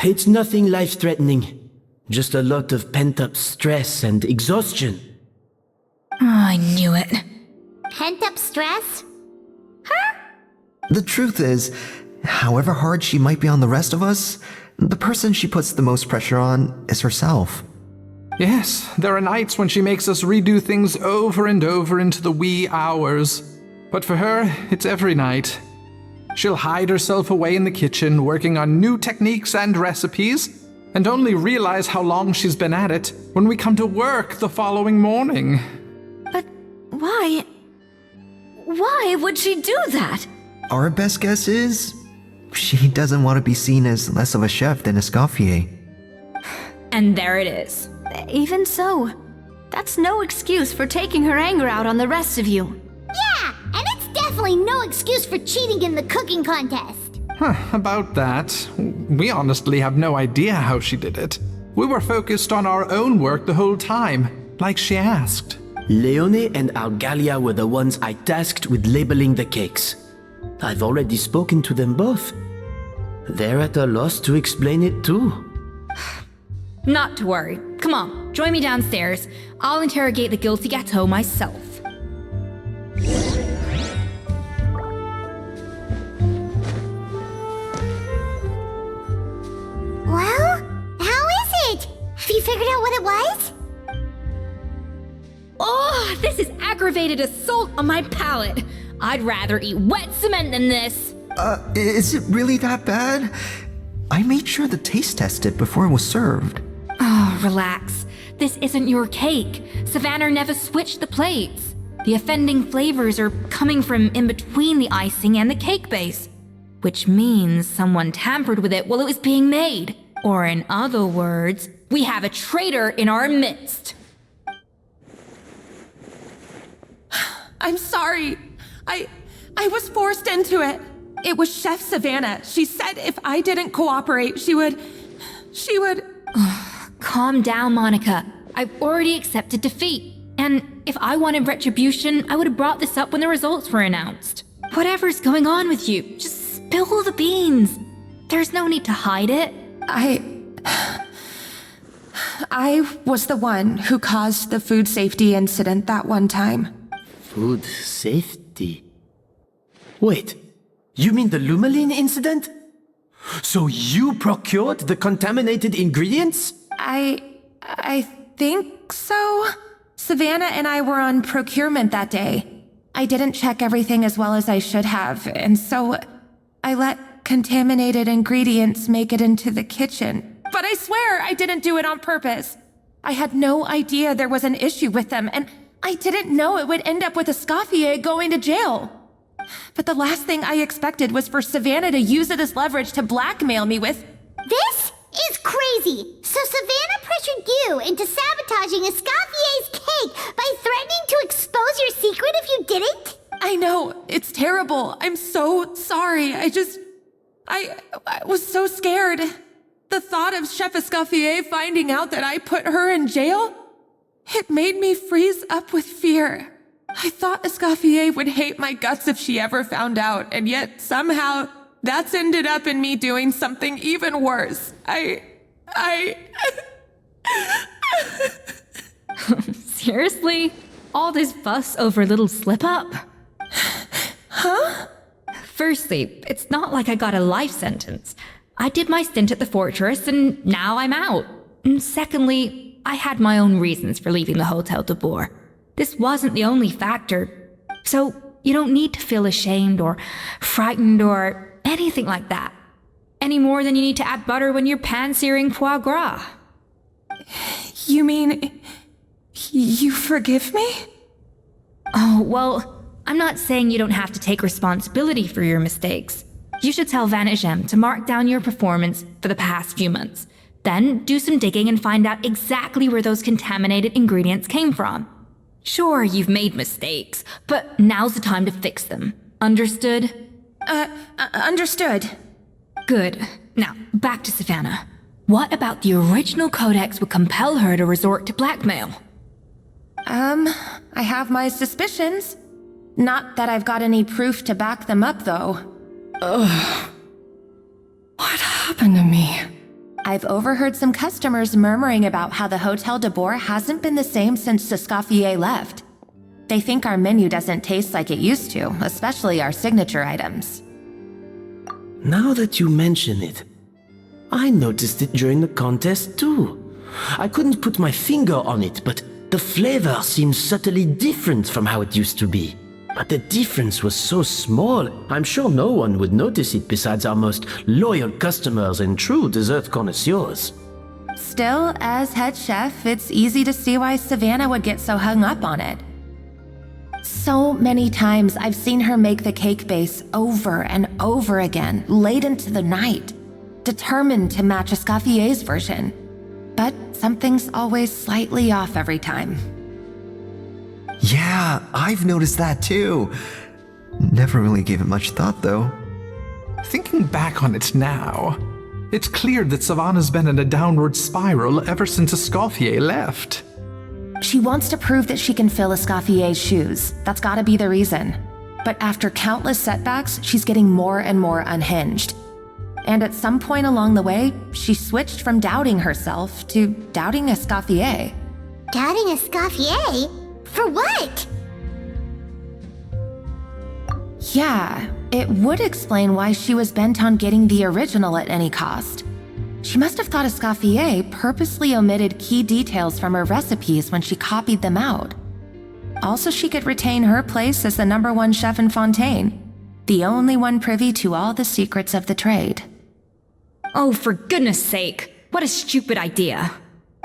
It's nothing life-threatening. Just a lot of pent-up stress and exhaustion. Oh, I knew it. Pent-up stress? The truth is, however hard she might be on the rest of us, the person she puts the most pressure on is herself. Yes, there are nights when she makes us redo things over and over into the wee hours. But for her, it's every night. She'll hide herself away in the kitchen, working on new techniques and recipes, and only realize how long she's been at it when we come to work the following morning. But why? Why would she do that? Our best guess is, she doesn't want to be seen as less of a chef than Escoffier. and there it is. Even so, that's no excuse for taking her anger out on the rest of you. Yeah, and it's definitely no excuse for cheating in the cooking contest. About that, we honestly have no idea how she did it. We were focused on our own work the whole time, like she asked. Leone and Algalia were the ones I tasked with labeling the cakes. I've already spoken to them both. They're at a loss to explain it too. Not to worry. Come on, join me downstairs. I'll interrogate the guilty gâteau myself. Well, how is it? Have you figured out what it was? Oh, this is aggravated assault on my palate. I'd rather eat wet cement than this. Is it really that bad? I made sure to taste test it before it was served. Oh, relax. This isn't your cake. Savannah never switched the plates. The offending flavors are coming from in between the icing and the cake base, which means someone tampered with it while it was being made. Or in other words, we have a traitor in our midst. I'm sorry. I was forced into it. It was Chef Savannah. She said if I didn't cooperate, she would... Calm down, Monica. I've already accepted defeat. And if I wanted retribution, I would have brought this up when the results were announced. Whatever's going on with you, just spill the beans. There's no need to hide it. I was the one who caused the food safety incident that one time. Food safety? Wait, you mean the Lumaline incident? So you procured the contaminated ingredients? I think so. Savannah and I were on procurement that day. I didn't check everything as well as I should have, and so I let contaminated ingredients make it into the kitchen. But I swear I didn't do it on purpose. I had no idea there was an issue with them, and I didn't know it would end up with Escoffier going to jail. But the last thing I expected was for Savannah to use it as leverage to blackmail me with... This is crazy! So Savannah pressured you into sabotaging Escoffier's cake by threatening to expose your secret if you didn't? I know, it's terrible. I'm so sorry. I was so scared. The thought of Chef Escoffier finding out that I put her in jail, it made me freeze up with fear. I thought Escoffier would hate my guts if she ever found out, and yet somehow that's ended up in me doing something even worse. Seriously? All this fuss over a little slip-up? Huh? Firstly, it's not like I got a life sentence. I did my stint at the fortress, and now I'm out. And secondly, I had my own reasons for leaving the Hotel Debord. This wasn't the only factor. So you don't need to feel ashamed or frightened or anything like that. Any more than you need to add butter when you're pan-searing foie gras. You mean... you forgive me? Oh, well, I'm not saying you don't have to take responsibility for your mistakes. You should tell Vanagem to mark down your performance for the past few months. Then do some digging and find out exactly where those contaminated ingredients came from. Sure, you've made mistakes, but now's the time to fix them. Understood? Understood. Good. Now, back to Savannah. What about the original codex would compel her to resort to blackmail? I have my suspicions. Not that I've got any proof to back them up, though. Ugh. What happened to me? I've overheard some customers murmuring about how the Hotel Debord hasn't been the same since Escoffier left. They think our menu doesn't taste like it used to, especially our signature items. Now that you mention it, I noticed it during the contest too. I couldn't put my finger on it, but the flavor seems subtly different from how it used to be. But the difference was so small, I'm sure no one would notice it besides our most loyal customers and true dessert connoisseurs. Still, as head chef, it's easy to see why Savannah would get so hung up on it. So many times I've seen her make the cake base over and over again, late into the night, determined to match Escoffier's version. but something's always slightly off every time. Yeah, I've noticed that too. Never really gave it much thought, though. Thinking back on it now, it's clear that Savannah's been in a downward spiral ever since Escoffier left. She wants to prove that she can fill Escoffier's shoes. That's gotta be the reason. But after countless setbacks, she's getting more and more unhinged. And at some point along the way, she switched from doubting herself to doubting Escoffier. Doubting Escoffier? For what? Yeah, it would explain why she was bent on getting the original at any cost. She must have thought Escoffier purposely omitted key details from her recipes when she copied them out. Also, she could retain her place as the #1 chef in Fontaine, the only one privy to all the secrets of the trade. Oh, for goodness sake, what a stupid idea.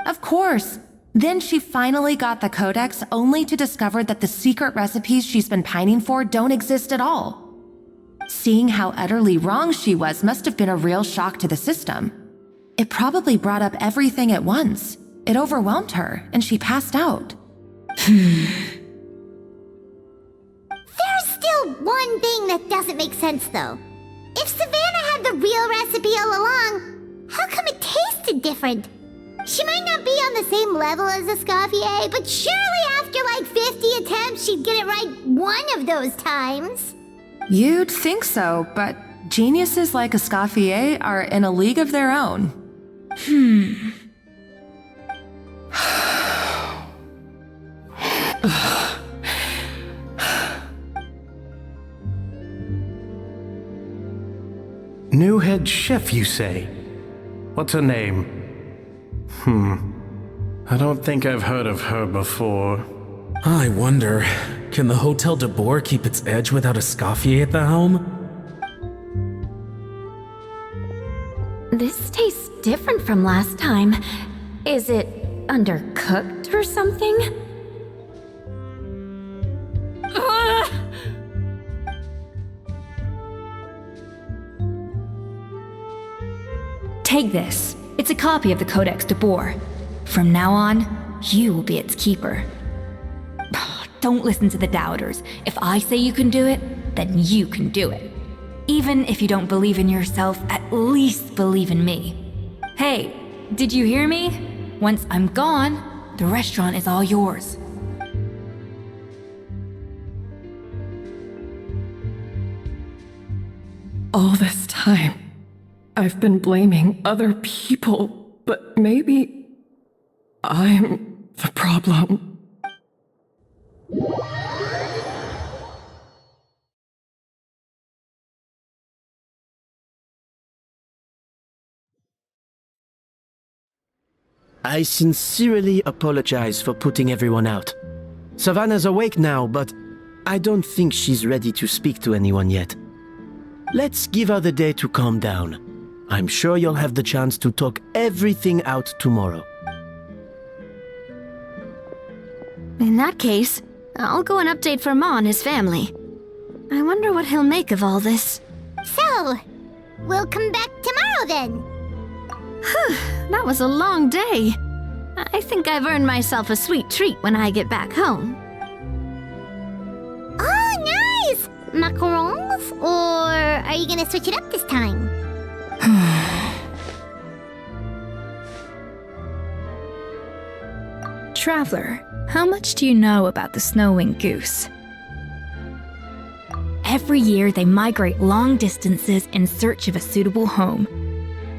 Of course. Then she finally got the codex only to discover that the secret recipes she's been pining for don't exist at all. Seeing how utterly wrong she was must have been a real shock to the system. It probably brought up everything at once. It overwhelmed her, and she passed out. There's still one thing that doesn't make sense, though. If Savannah had the real recipe all along, how come it tasted different? She might not be on the same level as Escoffier, but surely after like 50 attempts, she'd get it right one of those times. You'd think so, but geniuses like Escoffier are in a league of their own. New head chef, you say? What's her name? I don't think I've heard of her before. I wonder, can the Hotel Debord keep its edge without Escoffier at the helm? This tastes different from last time. Is it undercooked or something? Take this. It's a copy of the Codex Debord. From now on, you will be its keeper. Don't listen to the doubters. If I say you can do it, then you can do it. Even if you don't believe in yourself, at least believe in me. Hey, did you hear me? Once I'm gone, the restaurant is all yours. All this time, I've been blaming other people, but maybe I'm the problem. I sincerely apologize for putting everyone out. Savannah's awake now, but I don't think she's ready to speak to anyone yet. Let's give her the day to calm down. I'm sure you'll have the chance to talk everything out tomorrow. In that case, I'll go and update for Ma and his family. I wonder what he'll make of all this. So, we'll come back tomorrow then. That was a long day. I think I've earned myself a sweet treat when I get back home. Oh, nice! Macarons? Or are you gonna switch it up this time? Traveler, how much do you know about the snow-winged goose? Every year they migrate long distances in search of a suitable home.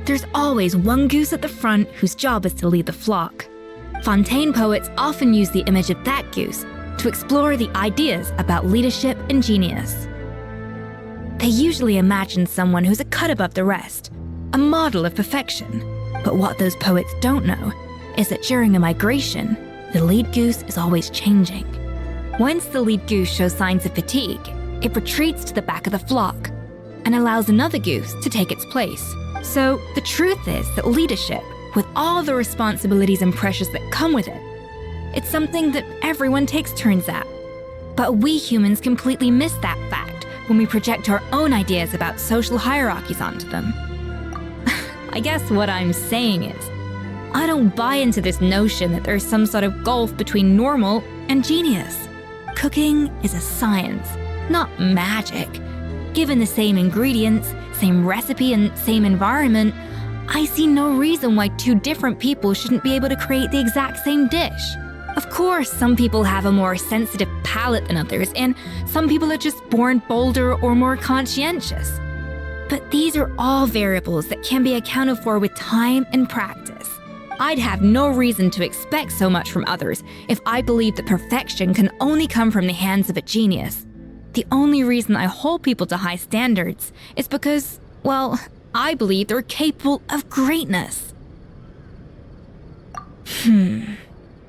There's always one goose at the front whose job is to lead the flock. Fontaine poets often use the image of that goose to explore the ideas about leadership and genius. They usually imagine someone who's a cut above the rest, a model of perfection. But what those poets don't know is that during a migration, the lead goose is always changing. Once the lead goose shows signs of fatigue, it retreats to the back of the flock and allows another goose to take its place. So the truth is that leadership, with all the responsibilities and pressures that come with it, it's something that everyone takes turns at. But we humans completely miss that fact when we project our own ideas about social hierarchies onto them. I guess what I'm saying is, I don't buy into this notion that there's some sort of gulf between normal and genius. Cooking is a science, not magic. Given the same ingredients, same recipe, and same environment, I see no reason why two different people shouldn't be able to create the exact same dish. Of course, some people have a more sensitive palate than others, and some people are just born bolder or more conscientious. But these are all variables that can be accounted for with time and practice. I'd have no reason to expect so much from others if I believed that perfection can only come from the hands of a genius. The only reason I hold people to high standards is because, well, I believe they're capable of greatness.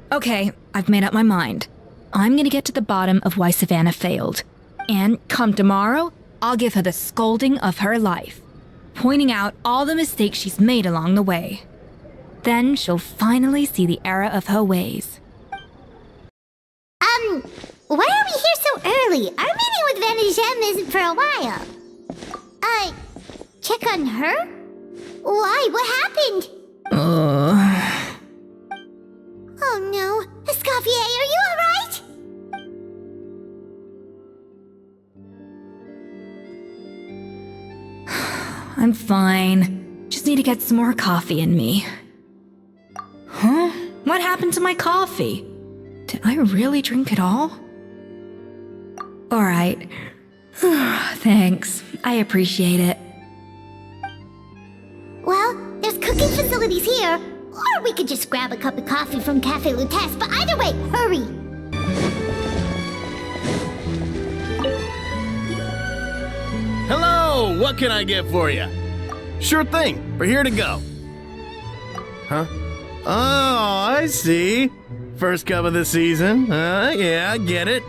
Okay, I've made up my mind. I'm gonna get to the bottom of why Savannah failed. And come tomorrow, I'll give her the scolding of her life, pointing out all the mistakes she's made along the way. Then she'll finally see the error of her ways. Why are we here so early? Our meeting with Vanigem isn't for a while. Check on her? Why? What happened? Oh no. Escoffier, are you alright? I'm fine. Just need to get some more coffee in me. Huh? What happened to my coffee? Did I really drink it all? Alright. Thanks. I appreciate it. Well, there's cooking facilities here. Or we could just grab a cup of coffee from Cafe Lutece, but either way, hurry! Hello! What can I get for you? Sure thing. We're here to go. Huh? Oh, I see. First cup of the season. Yeah, I get it.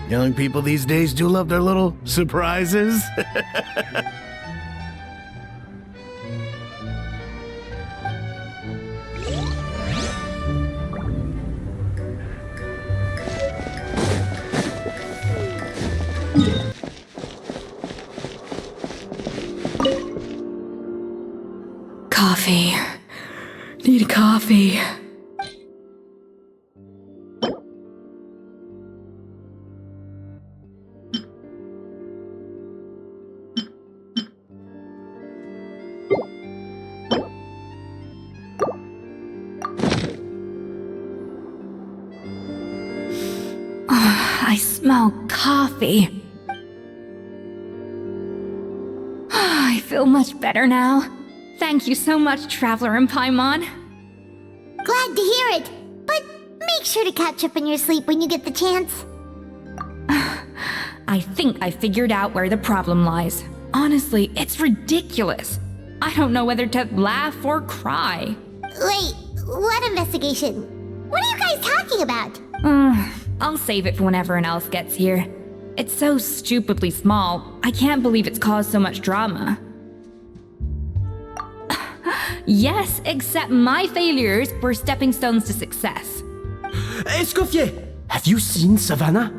Young people these days do love their little surprises. Coffee. Need coffee. I smell coffee. I feel much better now. Thank you so much, Traveler and Paimon. Glad to hear it, but make sure to catch up on your sleep when you get the chance. I think I figured out where the problem lies. Honestly, it's ridiculous. I don't know whether to laugh or cry. Wait, what investigation? What are you guys talking about? I'll save it for when everyone else gets here. It's so stupidly small, I can't believe it's caused so much drama. Yes, except my failures were stepping stones to success. Escoffier, have you seen Savannah?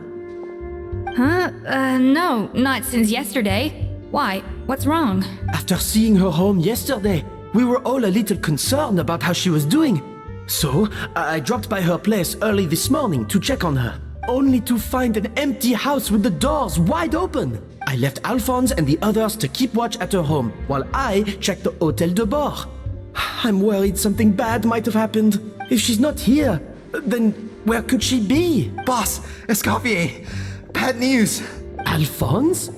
Huh? No, not since yesterday. Why? What's wrong? After seeing her home yesterday, we were all a little concerned about how she was doing. So, I dropped by her place early this morning to check on her, only to find an empty house with the doors wide open. I left Alphonse and the others to keep watch at her home, while I checked the Hotel Debord. I'm worried something bad might have happened. If she's not here, then where could she be? Boss, Escoffier, bad news. Alphonse?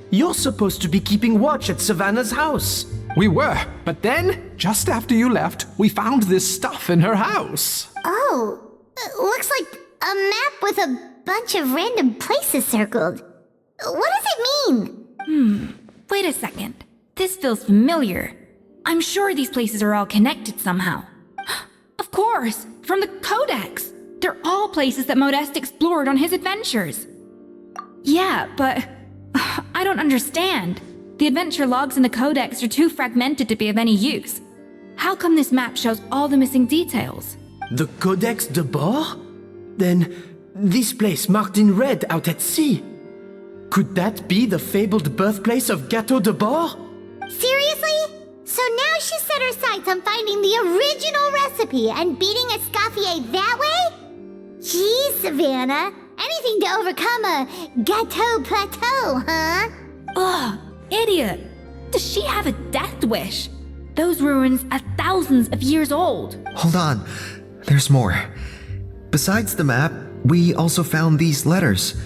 You're supposed to be keeping watch at Savannah's house. We were, but then, just after you left, we found this stuff in her house. Oh, looks like a map with a bunch of random places circled. What does it mean? Wait a second. This feels familiar. I'm sure these places are all connected somehow. Of course, from the Codex. They're all places that Modeste explored on his adventures. Yeah, but I don't understand. The adventure logs in the Codex are too fragmented to be of any use. How come this map shows all the missing details? The Codex Debord? Then, this place marked in red out at sea. Could that be the fabled birthplace of Gâteau Debord? Seriously? So now she set her sights on finding the original recipe and beating Escoffier that way? Geez, Savannah. Anything to overcome a gâteau plateau, huh? Ugh, idiot! Does she have a death wish? Those ruins are thousands of years old. Hold on, there's more. Besides the map, we also found these letters.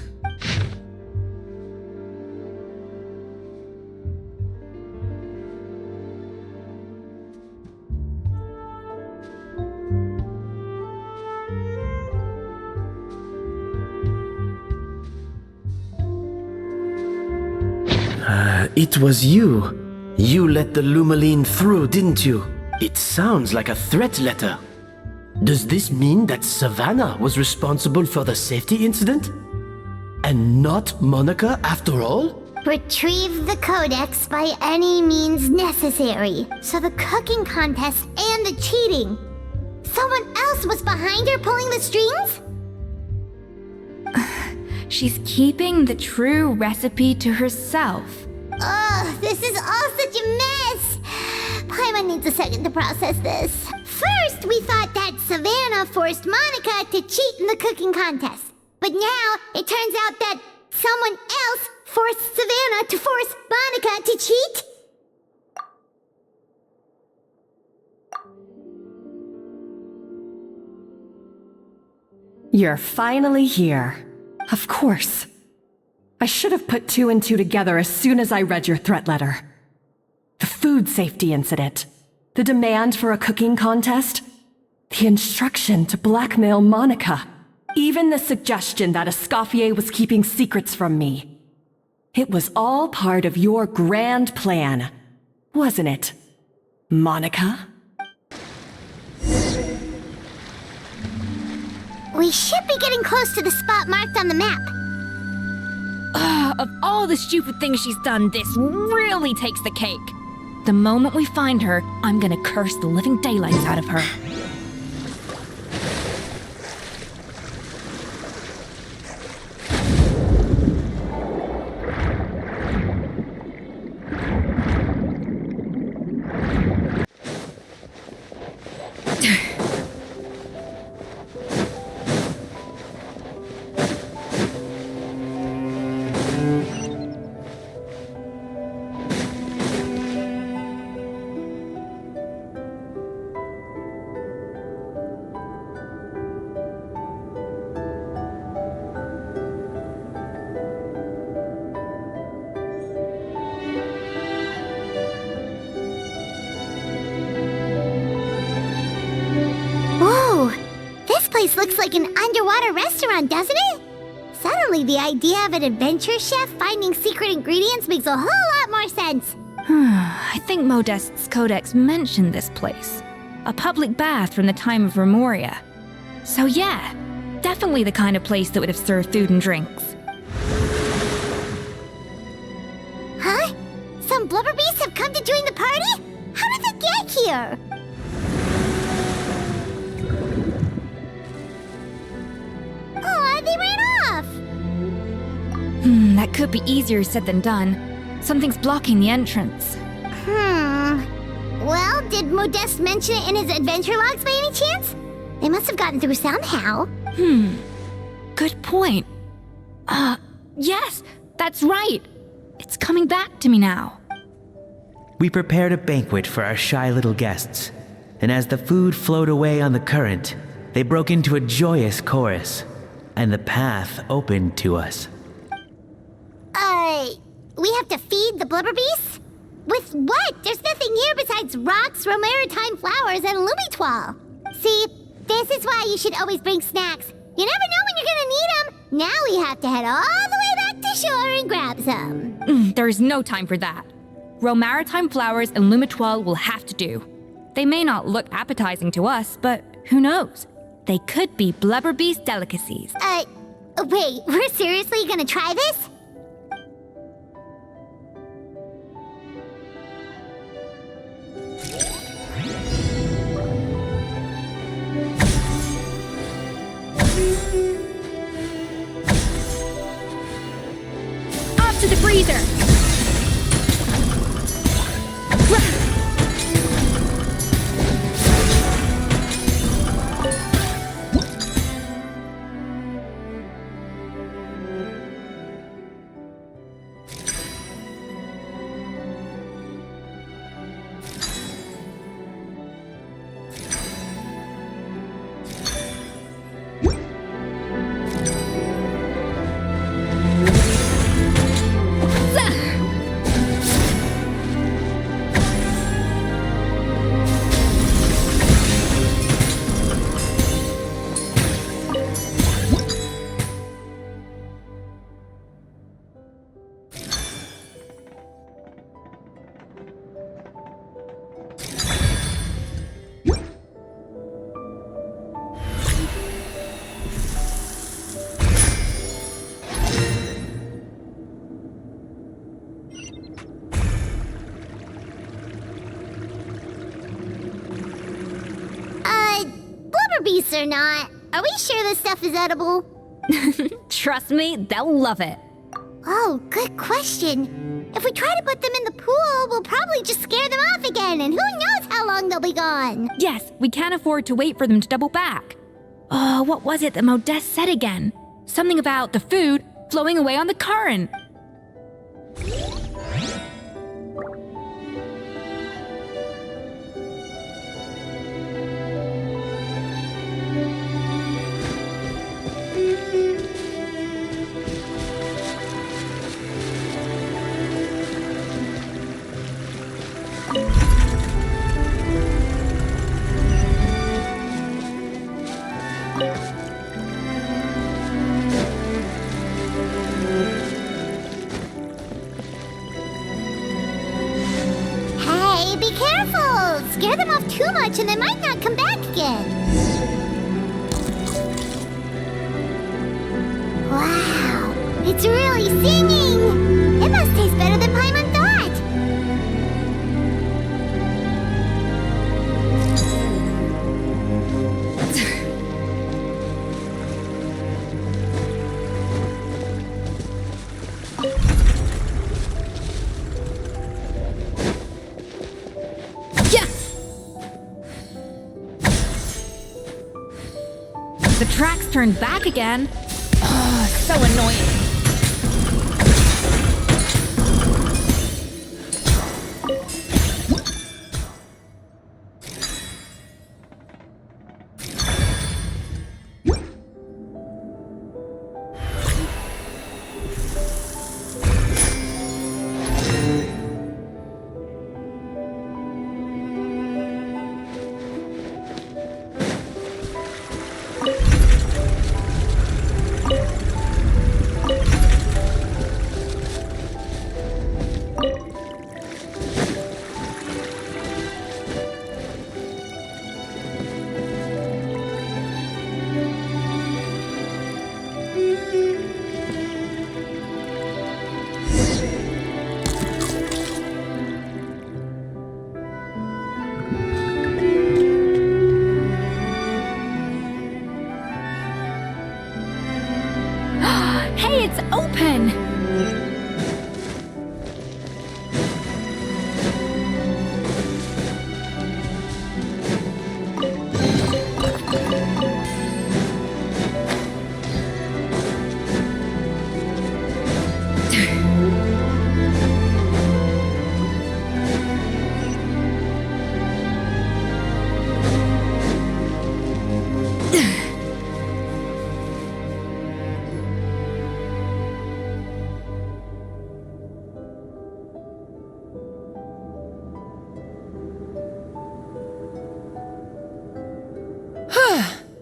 It was you. You let the Lumaline through, didn't you? It sounds like a threat letter. Does this mean that Savannah was responsible for the safety incident? And not Monica after all? Retrieve the codex by any means necessary. So the cooking contest and the cheating. Someone else was behind her pulling the strings? She's keeping the true recipe to herself. Ugh, this is all such a mess. Paimon needs a second to process this. First, we thought that Savannah forced Monica to cheat in the cooking contest. But now, it turns out that someone else forced Savannah to force Monica to cheat? You're finally here. Of course. I should have put 2 and 2 together as soon as I read your threat letter. The food safety incident, the demand for a cooking contest, the instruction to blackmail Monica, even the suggestion that Escoffier was keeping secrets from me. It was all part of your grand plan, wasn't it, Monica? We should be getting close to the spot marked on the map. Of all the stupid things she's done, this really takes the cake. The moment we find her, I'm gonna curse the living daylights out of her. This looks like an underwater restaurant, doesn't it? Suddenly, the idea of an adventure chef finding secret ingredients makes a whole lot more sense. I think Modest's codex mentioned this place. A public bath from the time of Remoria. So yeah, definitely the kind of place that would have served food and drinks. Huh? Some blubber beasts have come to join the party? How did they get here? Oh, they ran off! That could be easier said than done. Something's blocking the entrance. Well, did Modeste mention it in his adventure logs by any chance? They must have gotten through somehow. Good point. Yes, that's right. It's coming back to me now. We prepared a banquet for our shy little guests, and as the food flowed away on the current, they broke into a joyous chorus, and the path opened to us. We have to feed the blubber beasts? With what? There's nothing here besides rocks, romaritime flowers, and lumitoile. See, this is why you should always bring snacks. You never know when you're gonna need them. Now we have to head all the way back to shore and grab some. There's no time for that. Romaritime flowers and lumitoile will have to do. They may not look appetizing to us, but who knows? They could be blubber beast delicacies. Wait, we're seriously gonna try this? To the freezer! beasts or not, are we sure this stuff is edible? Trust me, they'll love it. Oh, good question. If we try to put them in the pool, we'll probably just scare them off again, and who knows how long they'll be gone. Yes, we can't afford to wait for them to double back. Oh, what was it that Modeste said again? Something about the food flowing away on the current. Hey, be careful! Scare them off too much and they might not come back again. Wow, it's really singing! It must taste better than Paimon thought! The tracks turned back again. Oh, so annoying. Hey, it's open!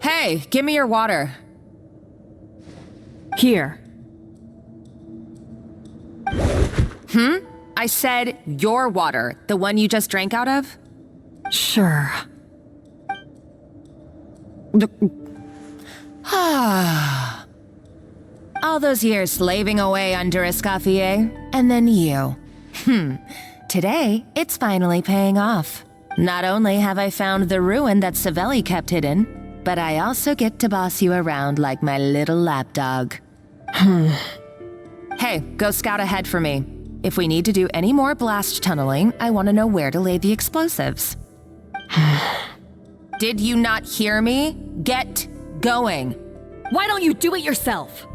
Hey, give me your water. Here. I said your water, the one you just drank out of? Sure. All those years slaving away under Escoffier, and then you. Today, it's finally paying off. Not only have I found the ruin that Savelli kept hidden, but I also get to boss you around like my little lapdog. Hey, go scout ahead for me. If we need to do any more blast tunneling, I want to know where to lay the explosives. Did you not hear me? Get going. Why don't you do it yourself?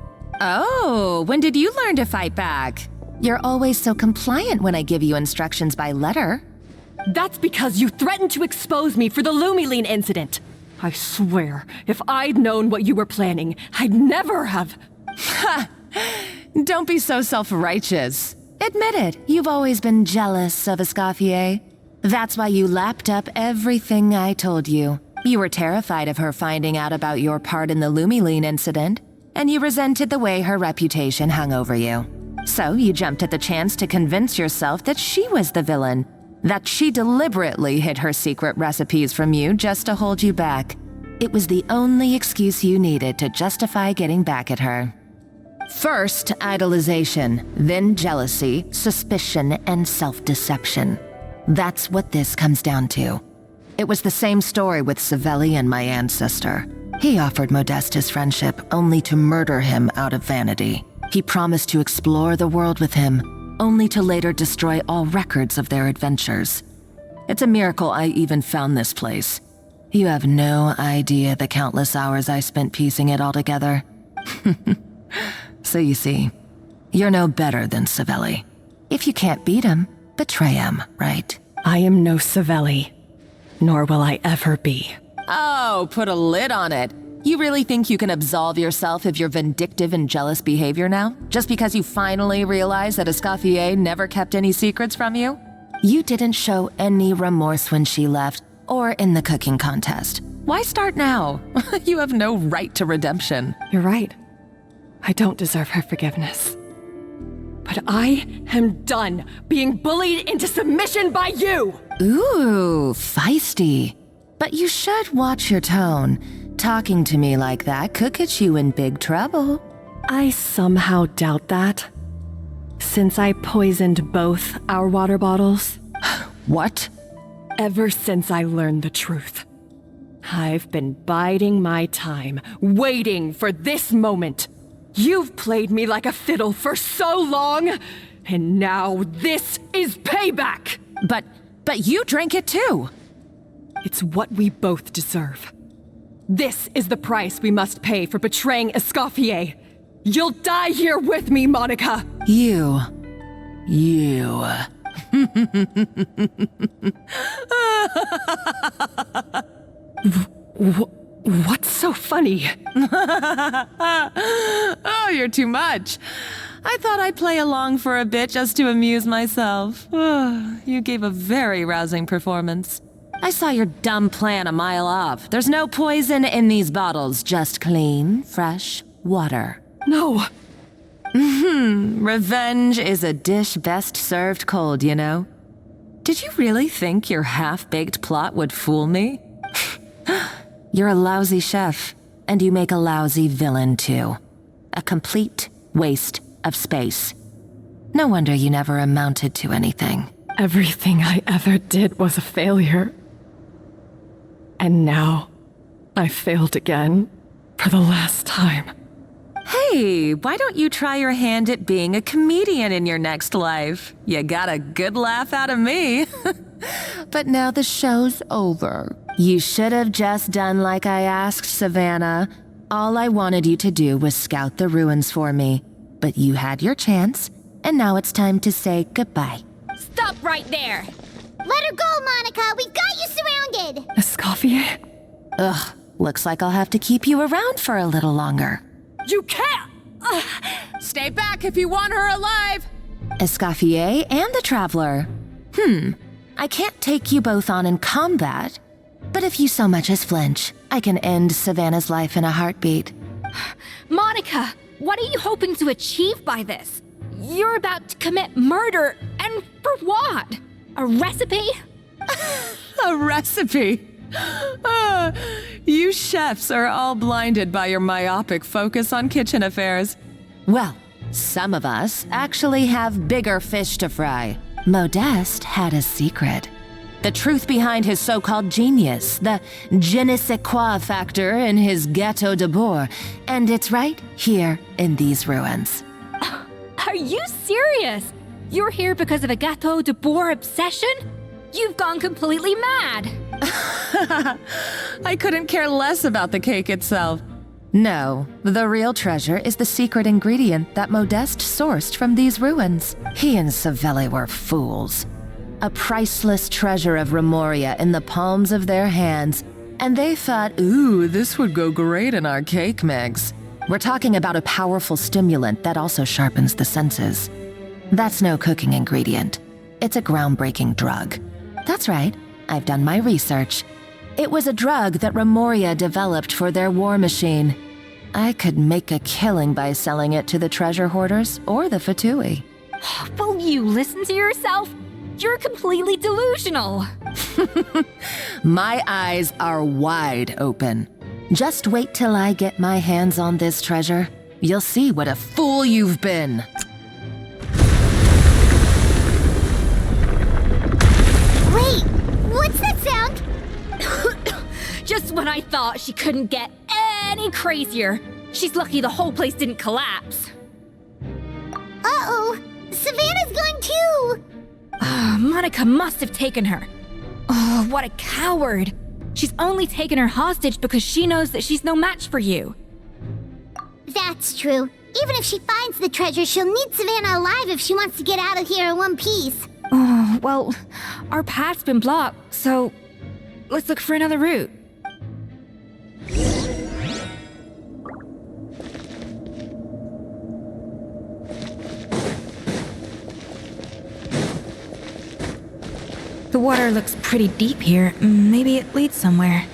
Oh, when did you learn to fight back? You're always so compliant when I give you instructions by letter. That's because you threatened to expose me for the Lumiline incident. I swear, if I'd known what you were planning, I'd never have... Ha! Don't be so self-righteous. Admit it, you've always been jealous of Escoffier. That's why you lapped up everything I told you. You were terrified of her finding out about your part in the Lumiline incident, and you resented the way her reputation hung over you. So you jumped at the chance to convince yourself that she was the villain, that she deliberately hid her secret recipes from you just to hold you back. It was the only excuse you needed to justify getting back at her. First, idolization, then jealousy, suspicion, and self-deception. That's what this comes down to. It was the same story with Savelli and my ancestor. He offered Modeste his friendship only to murder him out of vanity. He promised to explore the world with him, only to later destroy all records of their adventures. It's a miracle I even found this place. You have no idea the countless hours I spent piecing it all together. So you see, you're no better than Savelli. If you can't beat him, betray him, right? I am no Savelli, nor will I ever be. Oh, put a lid on it. You really think you can absolve yourself of your vindictive and jealous behavior now? Just because you finally realize that Escoffier never kept any secrets from you? You didn't show any remorse when she left, or in the cooking contest. Why start now? You have no right to redemption. You're right. I don't deserve her forgiveness. But I am done being bullied into submission by you! Ooh, feisty. But you should watch your tone. Talking to me like that could get you in big trouble. I somehow doubt that. Since I poisoned both our water bottles. What? Ever since I learned the truth. I've been biding my time, waiting for this moment. You've played me like a fiddle for so long, and now this is payback! But you drank it too! It's what we both deserve. This is the price we must pay for betraying Escoffier. You'll die here with me, Monica! You. What's so funny? Oh, you're too much. I thought I'd play along for a bit just to amuse myself. You gave a very rousing performance. I saw your dumb plan a mile off. There's no poison in these bottles, just clean, fresh water. No. Revenge is a dish best served cold, you know? Did you really think your half-baked plot would fool me? You're a lousy chef, and you make a lousy villain too. A complete waste of space. No wonder you never amounted to anything. Everything I ever did was a failure. And now, I failed again, for the last time. Hey, why don't you try your hand at being a comedian in your next life? You got a good laugh out of me. But now the show's over. You should have just done like I asked, Savannah. All I wanted you to do was scout the ruins for me. But you had your chance, and now it's time to say goodbye. Stop right there! Let her go, Monica! We've got you surrounded! Escoffier? Ugh, looks like I'll have to keep you around for a little longer. You can't! Stay back if you want her alive! Escoffier and the Traveler. I can't take you both on in combat, but if you so much as flinch, I can end Savannah's life in a heartbeat. Monica, what are you hoping to achieve by this? You're about to commit murder, and for what? A recipe? A recipe? You chefs are all blinded by your myopic focus on kitchen affairs. Well, some of us actually have bigger fish to fry. Modeste had a secret. The truth behind his so-called genius, the je ne sais quoi factor in his Hotel Debord, and it's right here in these ruins. Are you serious? You're here because of a Hotel Debord obsession? You've gone completely mad. I couldn't care less about the cake itself. No, the real treasure is the secret ingredient that Modeste sourced from these ruins. He and Savelli were fools. A priceless treasure of Remoria in the palms of their hands, and they thought, ooh, this would go great in our cake mix. We're talking about a powerful stimulant that also sharpens the senses. That's no cooking ingredient. It's a groundbreaking drug. That's right, I've done my research. It was a drug that Remoria developed for their war machine. I could make a killing by selling it to the treasure hoarders or the Fatui. Will you listen to yourself? You're completely delusional. My eyes are wide open. Just wait till I get my hands on this treasure. You'll see what a fool you've been. Wait, what's that sound? when I thought she couldn't get any crazier. She's lucky the whole place didn't collapse. Uh-oh! Savannah's going too! Monica must have taken her. Oh, what a coward. She's only taken her hostage because she knows that she's no match for you. That's true. Even if she finds the treasure, she'll need Savannah alive if she wants to get out of here in one piece. Oh, well, our path's been blocked, so let's look for another route. The water looks pretty deep here. Maybe it leads somewhere.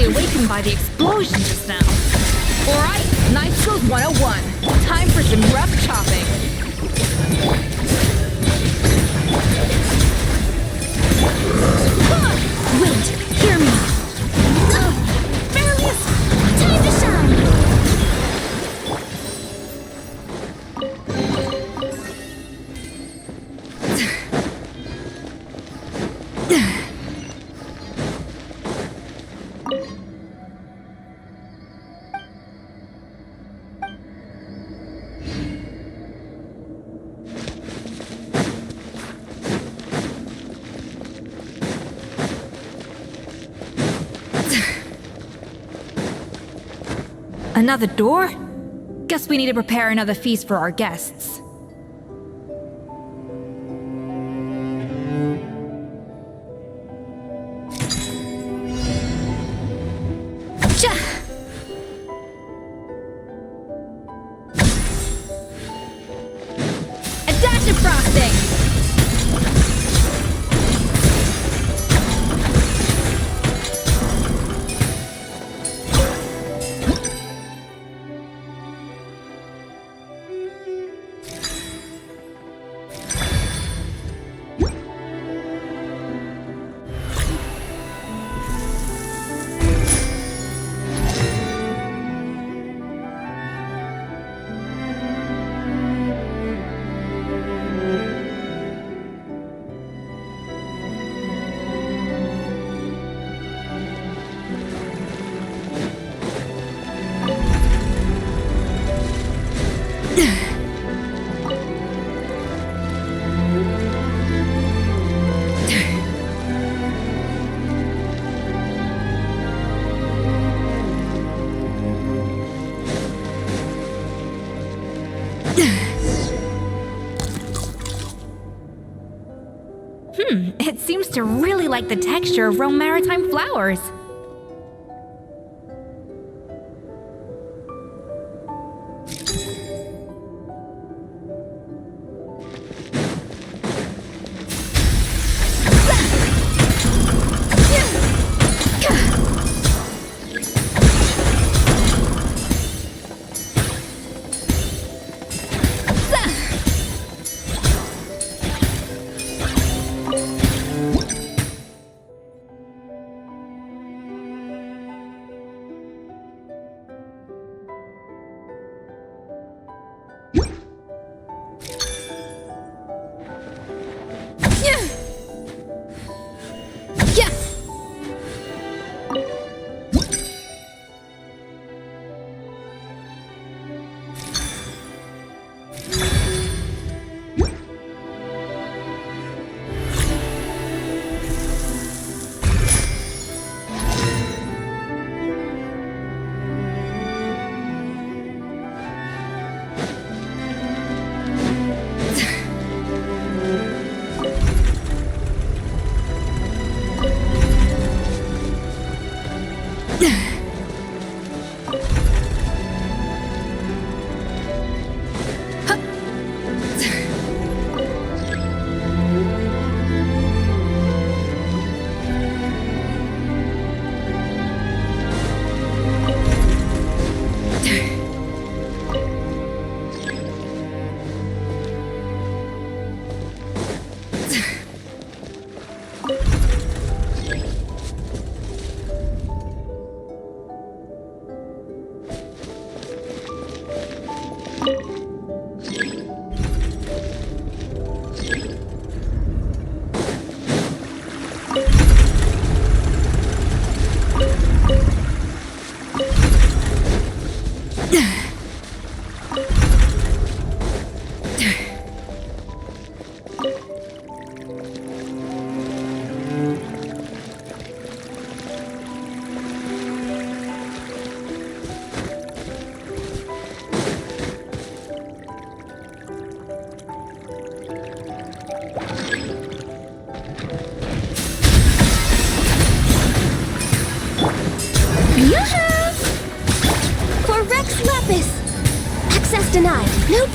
Awakened by the explosion just now. Alright, Knife Skills 101. Time for some rough chopping. Wait, hear me. Fairlius, time to shine! Another door? Guess we need to prepare another feast for our guests. A dash of frosting! It seems to really like the texture of Rome maritime flowers. Yoo-hoo! For Rex Lapis! Access denied. No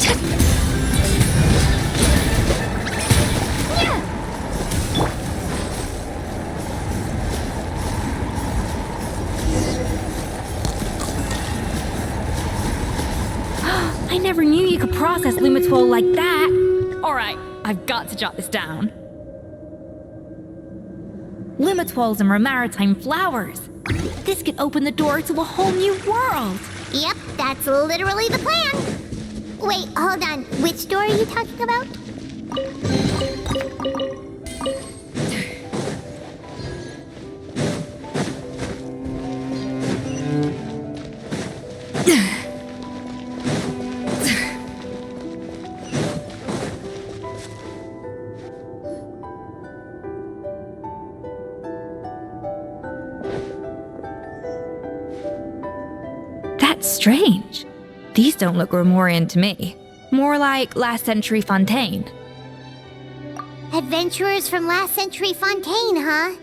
I never knew you could process Lumitwol like that. Alright, I've got to jot this down. Lumitwols and maritime flowers. This could open the door to a whole new world. Yep, that's literally the plan. Wait, hold on. Which door are you talking about? That's strange. These don't look Remorian to me. More like last century Fontaine. Adventurers from last century Fontaine, huh?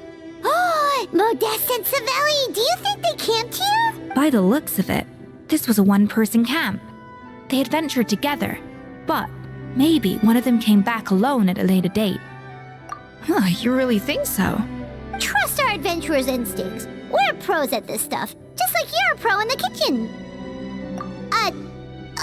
Oh, Modeste and Savelli, do you think they camped here? By the looks of it, this was a one-person camp. They adventured together, but maybe one of them came back alone at a later date. Huh, you really think so? Trust our adventurers' instincts. We're pros at this stuff, just like you're a pro in the kitchen.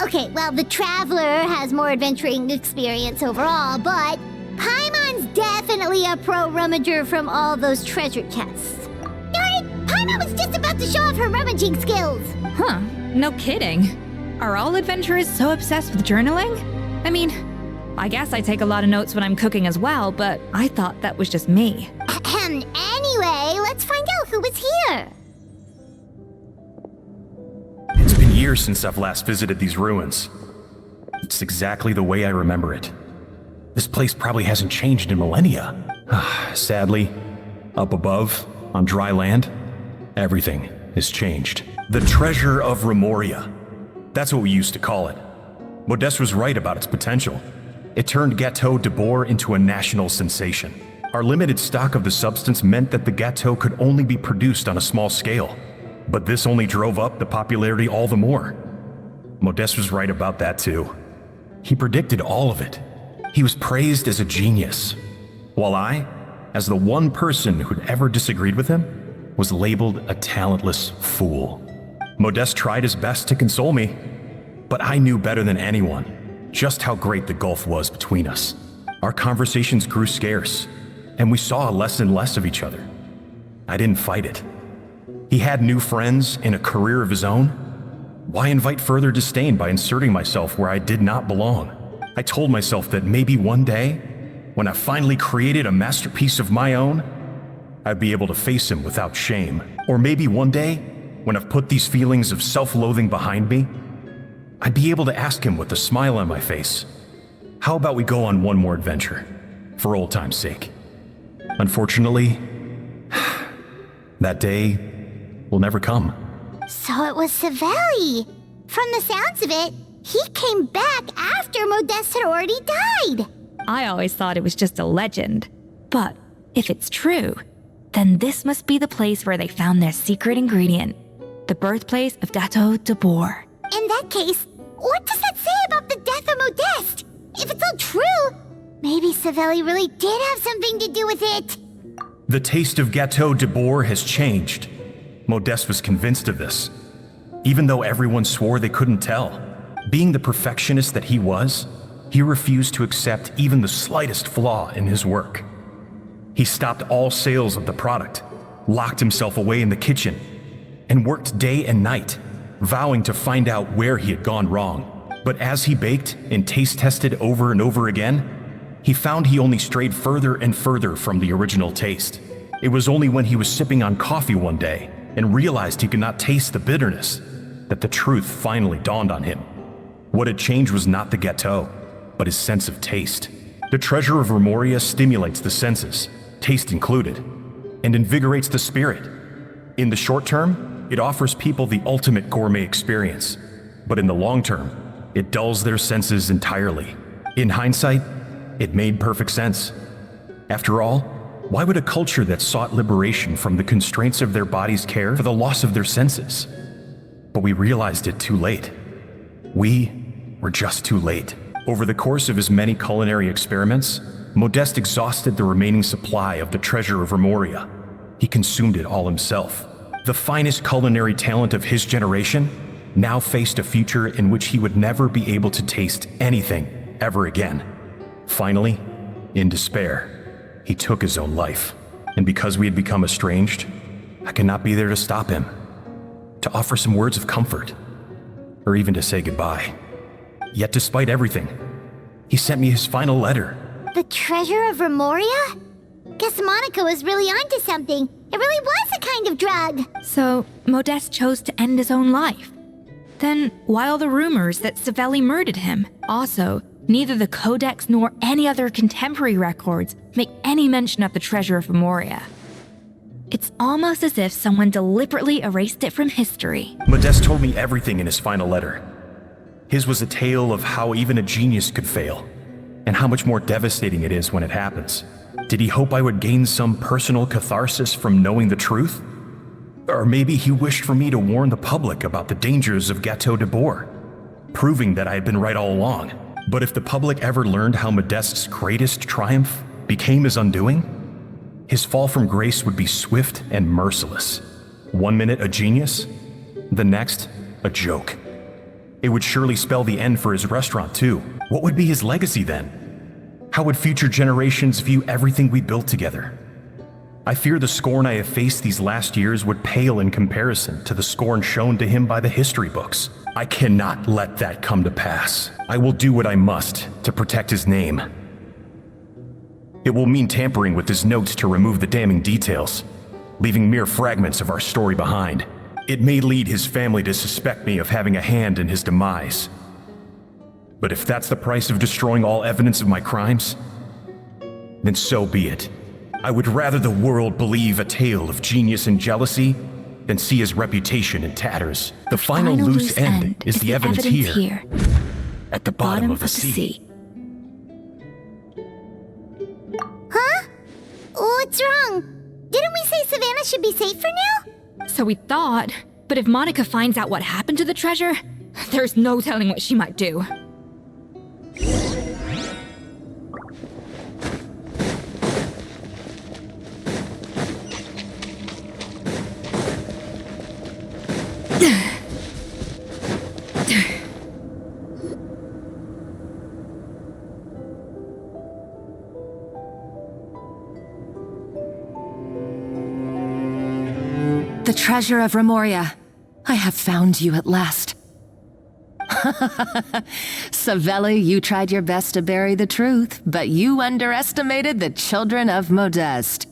Okay, well, the Traveler has more adventuring experience overall, but Paimon's definitely a pro rummager from all those treasure chests. Darn it! Paimon was just about to show off her rummaging skills! Huh, no kidding. Are all adventurers so obsessed with journaling? I mean, I guess I take a lot of notes when I'm cooking as well, but I thought that was just me. Anyway, let's find out who was here. It's been years since I've last visited these ruins. It's exactly the way I remember it. This place probably hasn't changed in millennia. Sadly, up above, on dry land, everything has changed. The treasure of Remoria. That's what we used to call it. Modeste was right about its potential. It turned Hotel Debord into a national sensation. Our limited stock of the substance meant that the gâteau could only be produced on a small scale. But this only drove up the popularity all the more. Modeste was right about that too. He predicted all of it. He was praised as a genius, while I, as the one person who'd ever disagreed with him, was labeled a talentless fool. Modeste tried his best to console me, but I knew better than anyone just how great the gulf was between us. Our conversations grew scarce, and we saw less and less of each other. I didn't fight it. He had new friends and a career of his own. Why invite further disdain by inserting myself where I did not belong? I told myself that maybe one day, when I finally created a masterpiece of my own, I'd be able to face him without shame. Or maybe one day, when I've put these feelings of self-loathing behind me, I'd be able to ask him with a smile on my face, how about we go on one more adventure, for old time's sake? Unfortunately, that day will never come. So it was Savelli. From the sounds of it, he came back after Modeste had already died. I always thought it was just a legend. But if it's true, then this must be the place where they found their secret ingredient, the birthplace of Hotel Debord. In that case, what does that say about the death of Modeste? If it's all true, maybe Savelli really did have something to do with it. The taste of Hotel Debord has changed. Modeste was convinced of this, even though everyone swore they couldn't tell. Being the perfectionist that he was, he refused to accept even the slightest flaw in his work. He stopped all sales of the product, locked himself away in the kitchen, and worked day and night, vowing to find out where he had gone wrong. But as he baked and taste tested over and over again, he found he only strayed further and further from the original taste. It was only when he was sipping on coffee one day and realized he could not taste the bitterness that the truth finally dawned on him. What had changed was not the gâteau, but his sense of taste. The treasure of Remoria stimulates the senses, taste included, and invigorates the spirit. In the short term, it offers people the ultimate gourmet experience, but in the long term, it dulls their senses entirely. In hindsight, it made perfect sense. After all, Why would a culture that sought liberation from the constraints of their bodies care for the loss of their senses? But we realized it too late. We were just too late. Over the course of his many culinary experiments, Modeste exhausted the remaining supply of the treasure of Remoria. He consumed it all himself. The finest culinary talent of his generation now faced a future in which he would never be able to taste anything ever again. Finally, in despair, he took his own life. And because we had become estranged, I could not be there to stop him, to offer some words of comfort, or even to say goodbye. Yet despite everything, he sent me his final letter. The treasure of Remoria? Guess Monica was really onto something. It really was a kind of drug. So, Modeste chose to end his own life. Then, why all the rumors that Savelli murdered him? Also, neither the Codex nor any other contemporary records make any mention of the treasure of Remoria. It's almost as if someone deliberately erased it from history. Modeste told me everything in his final letter. His was a tale of how even a genius could fail, and how much more devastating it is when it happens. Did he hope I would gain some personal catharsis from knowing the truth? Or maybe he wished for me to warn the public about the dangers of Hotel Debord, proving that I had been right all along. But if the public ever learned how Modeste's greatest triumph became his undoing, his fall from grace would be swift and merciless. 1 minute a genius, the next a joke. It would surely spell the end for his restaurant too. What would be his legacy then? How would future generations view everything we built together? I fear the scorn I have faced these last years would pale in comparison to the scorn shown to him by the history books. I cannot let that come to pass. I will do what I must to protect his name. It will mean tampering with his notes to remove the damning details, leaving mere fragments of our story behind. It may lead his family to suspect me of having a hand in his demise. But if that's the price of destroying all evidence of my crimes, then so be it. I would rather the world believe a tale of genius and jealousy than see his reputation in tatters. The final loose end is the evidence here, at the bottom of the sea. Huh? What's wrong? Didn't we say Savannah should be safe for now? So we thought, but if Monica finds out what happened to the treasure, there's no telling what she might do. The treasure of Remoria. I have found you at last. Savelli, you tried your best to bury the truth, but you underestimated the children of Modeste.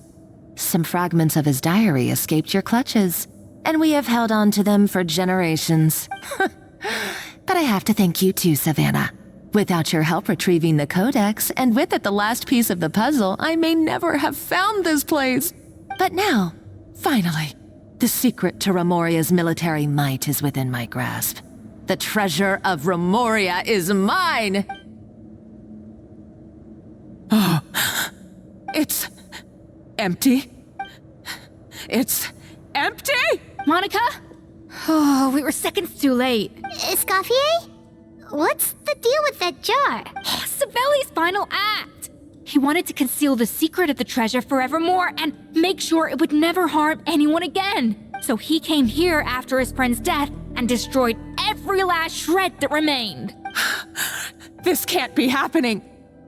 Some fragments of his diary escaped your clutches, and we have held on to them for generations. But I have to thank you too, Savannah. Without your help retrieving the Codex, and with it the last piece of the puzzle, I may never have found this place. But now, finally, the secret to Remoria's military might is within my grasp. The treasure of Remoria is mine! Oh, it's empty. It's empty? Monica? Oh, we were seconds too late. Escoffier? What's the deal with that jar? Savelli's final act. He wanted to conceal the secret of the treasure forevermore and make sure it would never harm anyone again. So he came here after his friend's death and destroyed every last shred that remained. This can't be happening.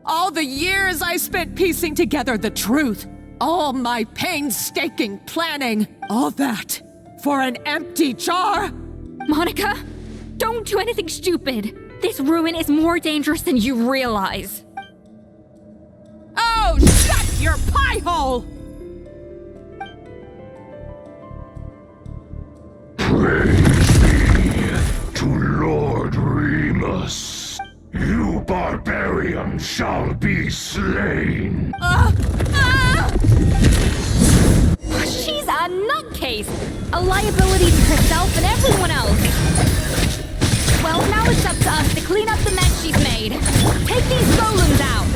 All the years I spent piecing together the truth, all my painstaking planning, all that for an empty jar. Monica, don't do anything stupid. This ruin is more dangerous than you realize. Oh, shut your pie hole! Praise be to Lord Remus. You barbarian shall be slain. She's a nutcase! A liability to herself and everyone else! Well, now it's up to us to clean up the mess she's made. Take these golems out!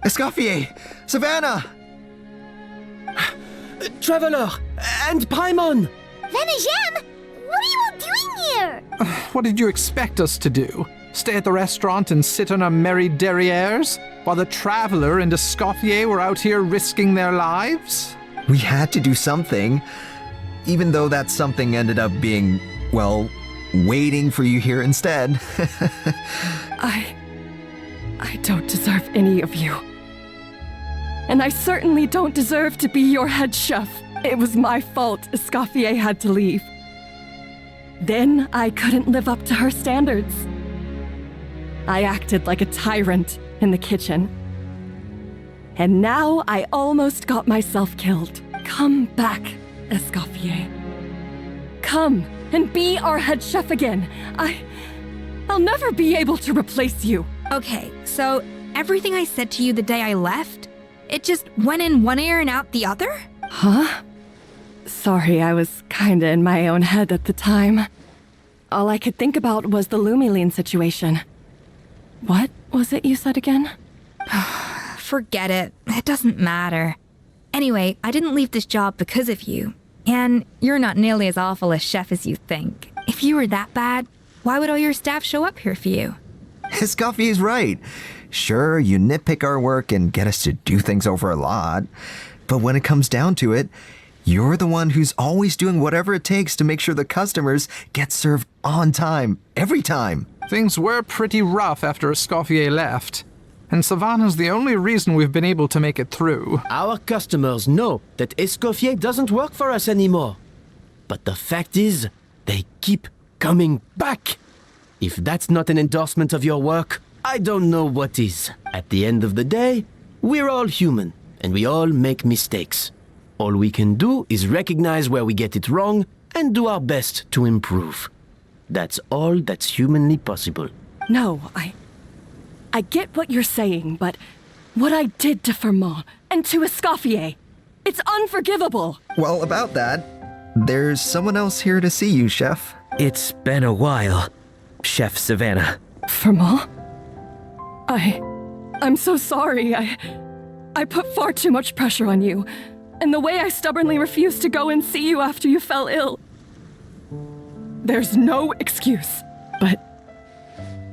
Escoffier! Savannah! Traveler! And Paimon! Venejem, what are you all doing here? What did you expect us to do? Stay at the restaurant and sit on our merry derrieres while the Traveler and Escoffier were out here risking their lives? We had to do something, even though that something ended up being, well, waiting for you here instead. I don't deserve any of you. And I certainly don't deserve to be your head chef. It was my fault Escoffier had to leave. Then I couldn't live up to her standards. I acted like a tyrant in the kitchen. And now I almost got myself killed. Come back, Escoffier. Come and be our head chef again. I'll never be able to replace you. Okay, so everything I said to you the day I left, it just went in one ear and out the other? Huh? Sorry, I was kinda in my own head at the time. All I could think about was the Lumiline situation. What was it you said again? Forget it. It doesn't matter. Anyway, I didn't leave this job because of you. And you're not nearly as awful a chef as you think. If you were that bad, why would all your staff show up here for you? Escoffier's right. Sure, you nitpick our work and get us to do things over a lot. But when it comes down to it, you're the one who's always doing whatever it takes to make sure the customers get served on time, every time. Things were pretty rough after Escoffier left. And Savannah's the only reason we've been able to make it through. Our customers know that Escoffier doesn't work for us anymore. But the fact is, they keep coming back. If that's not an endorsement of your work, I don't know what is. At the end of the day, we're all human, and we all make mistakes. All we can do is recognize where we get it wrong and do our best to improve. That's all that's humanly possible. No, I get what you're saying, but what I did to Firmin and to Escoffier, it's unforgivable. Well, about that, there's someone else here to see you, Chef. It's been a while, Chef Savannah. Firmin? I'm so sorry. I put far too much pressure on you. And the way I stubbornly refused to go and see you after you fell ill. There's no excuse. But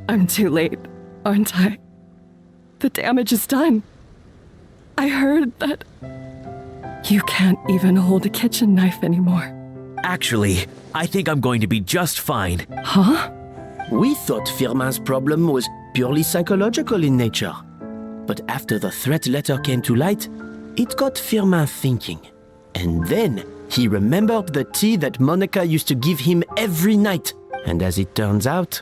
I'm too late, aren't I? The damage is done. I heard that you can't even hold a kitchen knife anymore. Actually, I think I'm going to be just fine. Huh? We thought Firmin's problem was purely psychological in nature. But after the threat letter came to light, it got Firmin thinking. And then he remembered the tea that Monica used to give him every night. And as it turns out,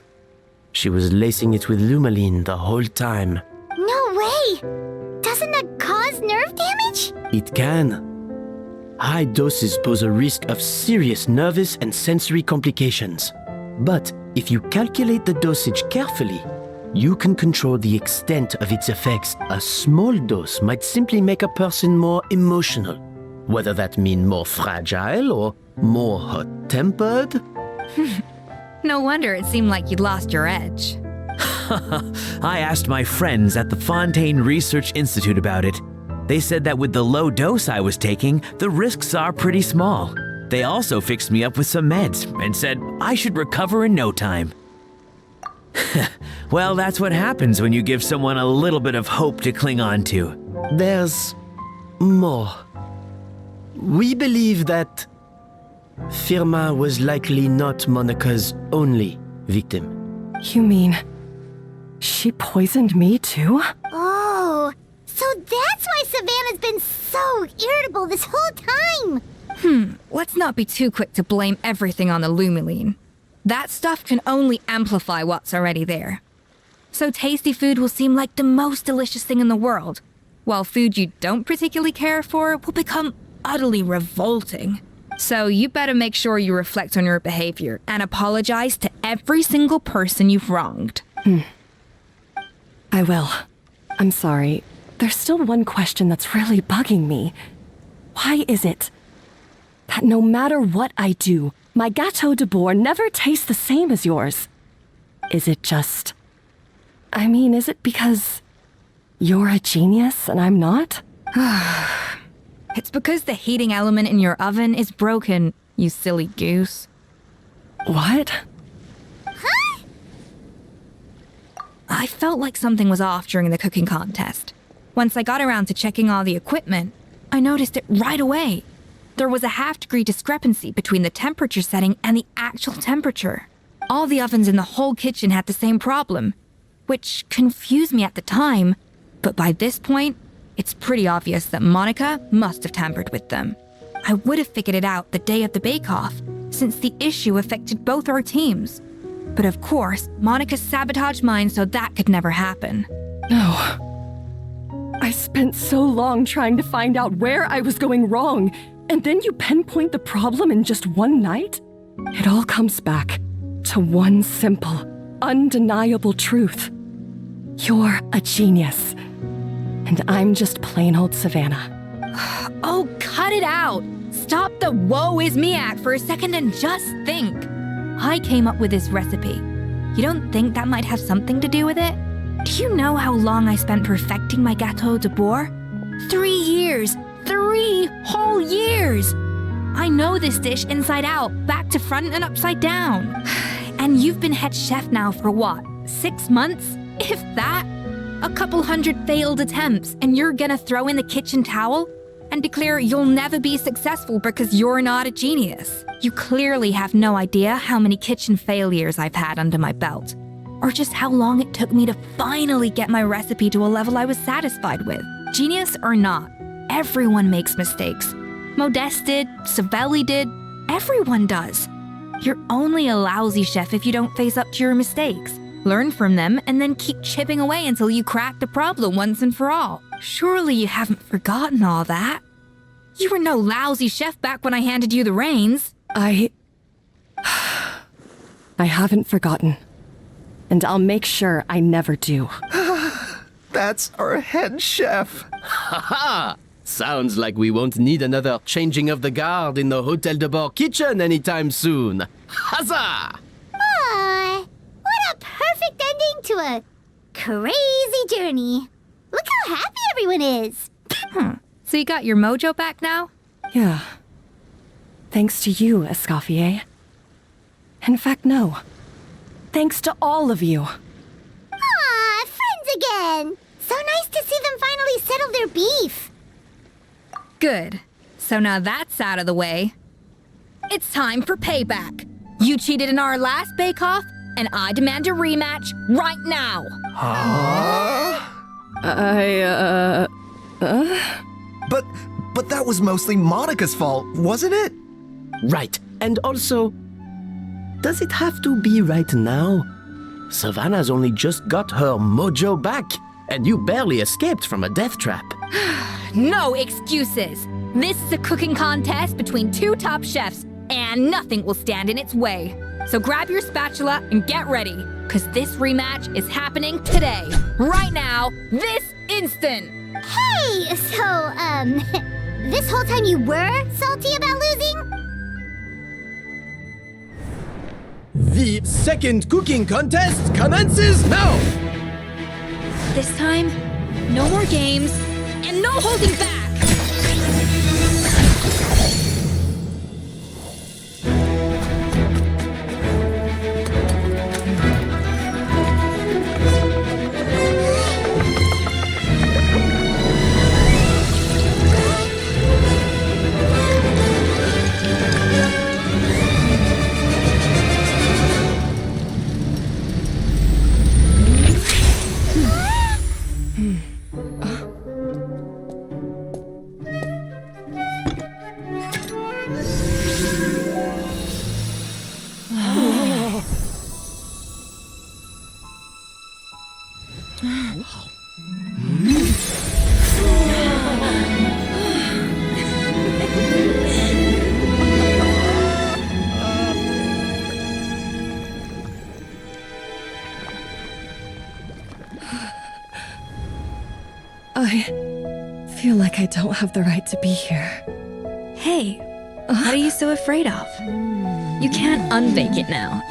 she was lacing it with Lumiline the whole time. No way! Doesn't that cause nerve damage? It can. High doses pose a risk of serious nervous and sensory complications. But if you calculate the dosage carefully, you can control the extent of its effects. A small dose might simply make a person more emotional, whether that means more fragile or more hot-tempered. No wonder it seemed like you'd lost your edge. I asked my friends at the Fontaine Research Institute about it. They said that with the low dose I was taking, the risks are pretty small. They also fixed me up with some meds and said I should recover in no time. Well, that's what happens when you give someone a little bit of hope to cling on to. There's more. We believe that Firmin was likely not Monica's only victim. You mean she poisoned me too? Oh, so that's why Savannah's been so irritable this whole time. Let's not be too quick to blame everything on the Lumiline. That stuff can only amplify what's already there. So tasty food will seem like the most delicious thing in the world, while food you don't particularly care for will become utterly revolting. So you better make sure you reflect on your behavior and apologize to every single person you've wronged. I will. I'm sorry. There's still one question that's really bugging me. Why is it that no matter what I do, my Gâteau Debord never tastes the same as yours? Is it just... is it because You're a genius and I'm not? It's because the heating element in your oven is broken, you silly goose. What? Huh? I felt like something was off during the cooking contest. Once I got around to checking all the equipment, I noticed it right away. There was a half-degree discrepancy between the temperature setting and the actual temperature. All the ovens in the whole kitchen had the same problem, which confused me at the time, but by this point, it's pretty obvious that Monica must have tampered with them. I would have figured it out the day of the bake-off, since the issue affected both our teams. But of course, Monica sabotaged mine so that could never happen. No. I spent so long trying to find out where I was going wrong, and then you pinpoint the problem in just one night? It all comes back to one simple, undeniable truth. You're a genius. And I'm just plain old Savannah. Oh, cut it out! Stop the woe is me act for a second and just think. I came up with this recipe. You don't think that might have something to do with it? Do you know how long I spent perfecting my Gâteau Debord? 3 years! 3 whole years! I know this dish inside out, back to front and upside down. And you've been head chef now for what, 6 months? If that? A couple hundred failed attempts, and you're gonna throw in the kitchen towel and declare you'll never be successful because you're not a genius. You clearly have no idea how many kitchen failures I've had under my belt, or just how long it took me to finally get my recipe to a level I was satisfied with. Genius or not, everyone makes mistakes. Modeste did, Savelli did, everyone does. You're only a lousy chef if you don't face up to your mistakes. Learn from them, and then keep chipping away until you crack the problem once and for all. Surely you haven't forgotten all that. You were no lousy chef back when I handed you the reins. I haven't forgotten. And I'll make sure I never do. That's our head chef. Haha! Sounds like we won't need another changing of the guard in the Hotel Debord kitchen anytime soon. Huzzah! What a perfect ending to a crazy journey. Look how happy everyone is. So you got your mojo back now? Yeah. Thanks to you, Escoffier. In fact, no. Thanks to all of you. Friends again. So nice to see them finally settle their beef. Good. So now that's out of the way. It's time for payback. You cheated in our last bake-off, and I demand a rematch right now. But that was mostly Monica's fault, wasn't it? Right. And also, does it have to be right now? Savannah's only just got her mojo back, and you barely escaped from a death trap. No excuses. This is a cooking contest between 2 top chefs, and nothing will stand in its way. So grab your spatula and get ready, because this rematch is happening today, right now, this instant. Hey, so, this whole time you were salty about losing? The second cooking contest commences now! This time, no more games, and no holding back! I feel like I don't have the right to be here. Hey, what are you so afraid of? You can't unbake it now.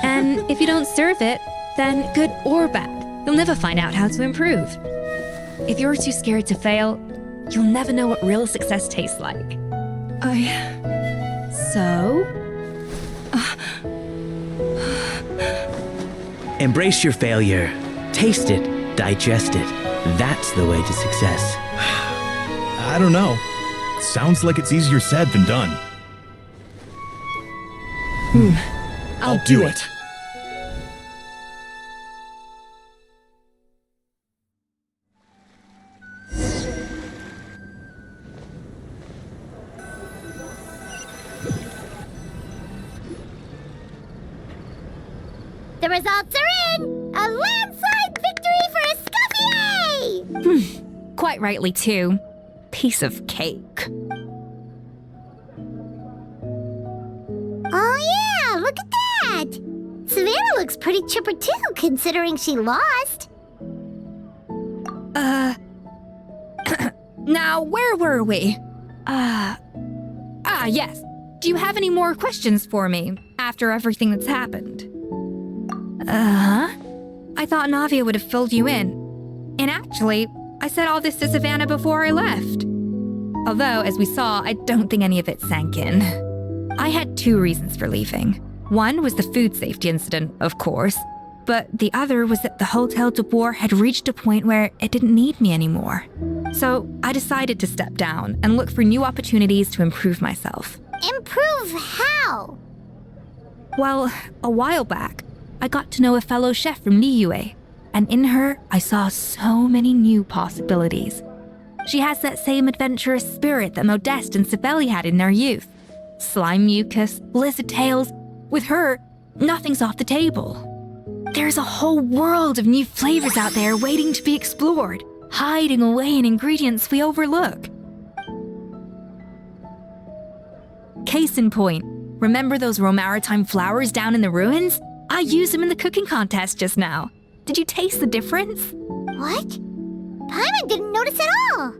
And if you don't serve it, then good or bad, you'll never find out how to improve. If you're too scared to fail, you'll never know what real success tastes like. So? Embrace your failure. Taste it. Digest it. That's the way to success. I don't know. Sounds like it's easier said than done. I'll do it. The results are in! A landslide victory for Escoffier! Quite rightly, too. Piece of cake. Oh yeah, look at that! Savannah looks pretty chipper too, considering she lost. Now, where were we? Yes. Do you have any more questions for me after everything that's happened? I thought Navia would have filled you in. And actually, I said all this to Savannah before I left. Although, as we saw, I don't think any of it sank in. I had 2 reasons for leaving. One was the food safety incident, of course, but the other was that the Hotel Debord had reached a point where it didn't need me anymore. So I decided to step down and look for new opportunities to improve myself. Improve how? Well, a while back, I got to know a fellow chef from Liyue, and in her, I saw so many new possibilities. She has that same adventurous spirit that Modeste and Sibeli had in their youth. Slime mucus, blizzard tails. With her, nothing's off the table. There's a whole world of new flavors out there waiting to be explored, hiding away in ingredients we overlook. Case in point, remember those Romaritime flowers down in the ruins? I used them in the cooking contest just now. Did you taste the difference? What? Paimon didn't notice at all!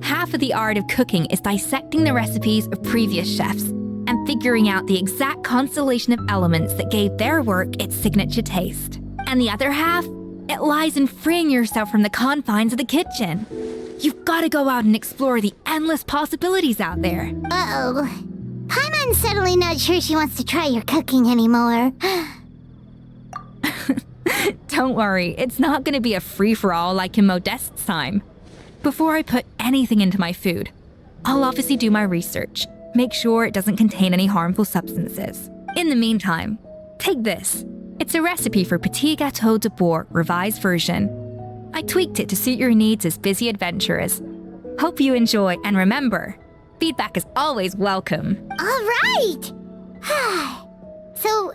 Half of the art of cooking is dissecting the recipes of previous chefs and figuring out the exact constellation of elements that gave their work its signature taste. And the other half, it lies in freeing yourself from the confines of the kitchen. You've got to go out and explore the endless possibilities out there. Uh-oh. Paimon's suddenly not sure she wants to try your cooking anymore. Don't worry, it's not going to be a free-for-all like in Modeste's time. Before I put anything into my food, I'll obviously do my research, make sure it doesn't contain any harmful substances. In the meantime, take this. It's a recipe for Petit Gâteau de Bord revised version. I tweaked it to suit your needs as busy adventurers. Hope you enjoy, and remember, feedback is always welcome. All right! So,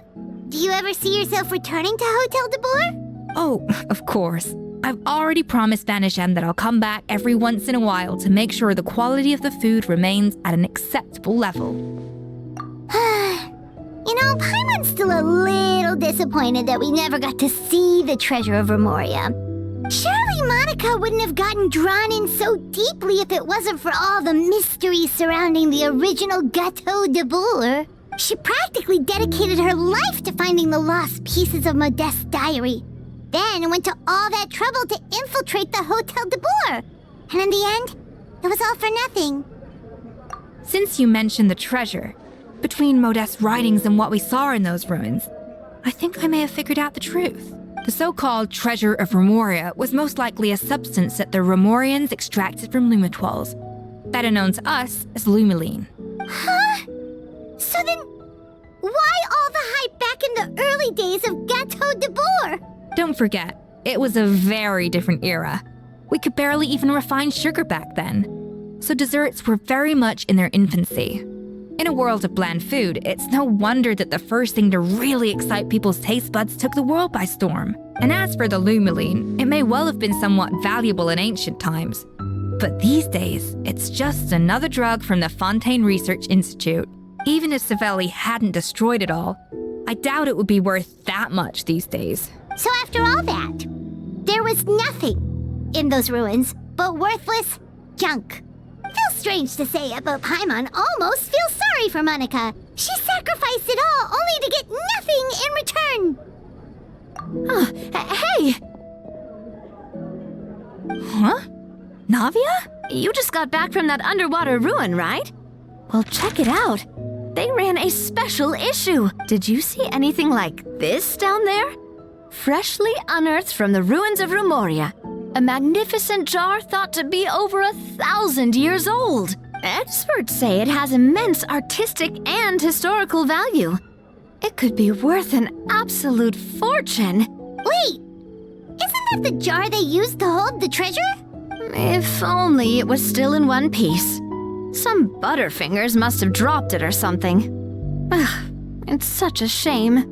do you ever see yourself returning to Hotel Debord? Oh, of course. I've already promised Vanisham that I'll come back every once in a while to make sure the quality of the food remains at an acceptable level. You know, Paimon's still a little disappointed that we never got to see the treasure of Remoria. Surely Monica wouldn't have gotten drawn in so deeply if it wasn't for all the mystery surrounding the original Gâteau Debord. She practically dedicated her life to finding the lost pieces of Modeste's diary. Then went to all that trouble to infiltrate the Hotel Debord. And in the end, it was all for nothing. Since you mentioned the treasure, between Modeste's writings and what we saw in those ruins, I think I may have figured out the truth. The so-called treasure of Remoria was most likely a substance that the Remorians extracted from Lumitoiles, better known to us as Lumiline. Huh? So then, why all the hype back in the early days of Gâteau Debord? Don't forget, it was a very different era. We could barely even refine sugar back then, so desserts were very much in their infancy. In a world of bland food, it's no wonder that the first thing to really excite people's taste buds took the world by storm. And as for the Lumiline, it may well have been somewhat valuable in ancient times. But these days, it's just another drug from the Fontaine Research Institute. Even if Sibeli hadn't destroyed it all, I doubt it would be worth that much these days. So after all that, there was nothing in those ruins but worthless junk. Feels strange to say it, but Paimon almost feels sorry for Monica. She sacrificed it all only to get nothing in return. Hey! Huh? Navia? You just got back from that underwater ruin, right? Well, check it out. They ran a special issue. Did you see anything like this down there? Freshly unearthed from the ruins of Rumoria. A magnificent jar thought to be over 1,000 years old. Experts say it has immense artistic and historical value. It could be worth an absolute fortune. Wait! Isn't that the jar they used to hold the treasure? If only it was still in one piece. Some butterfingers must have dropped it or something. Ugh, it's such a shame.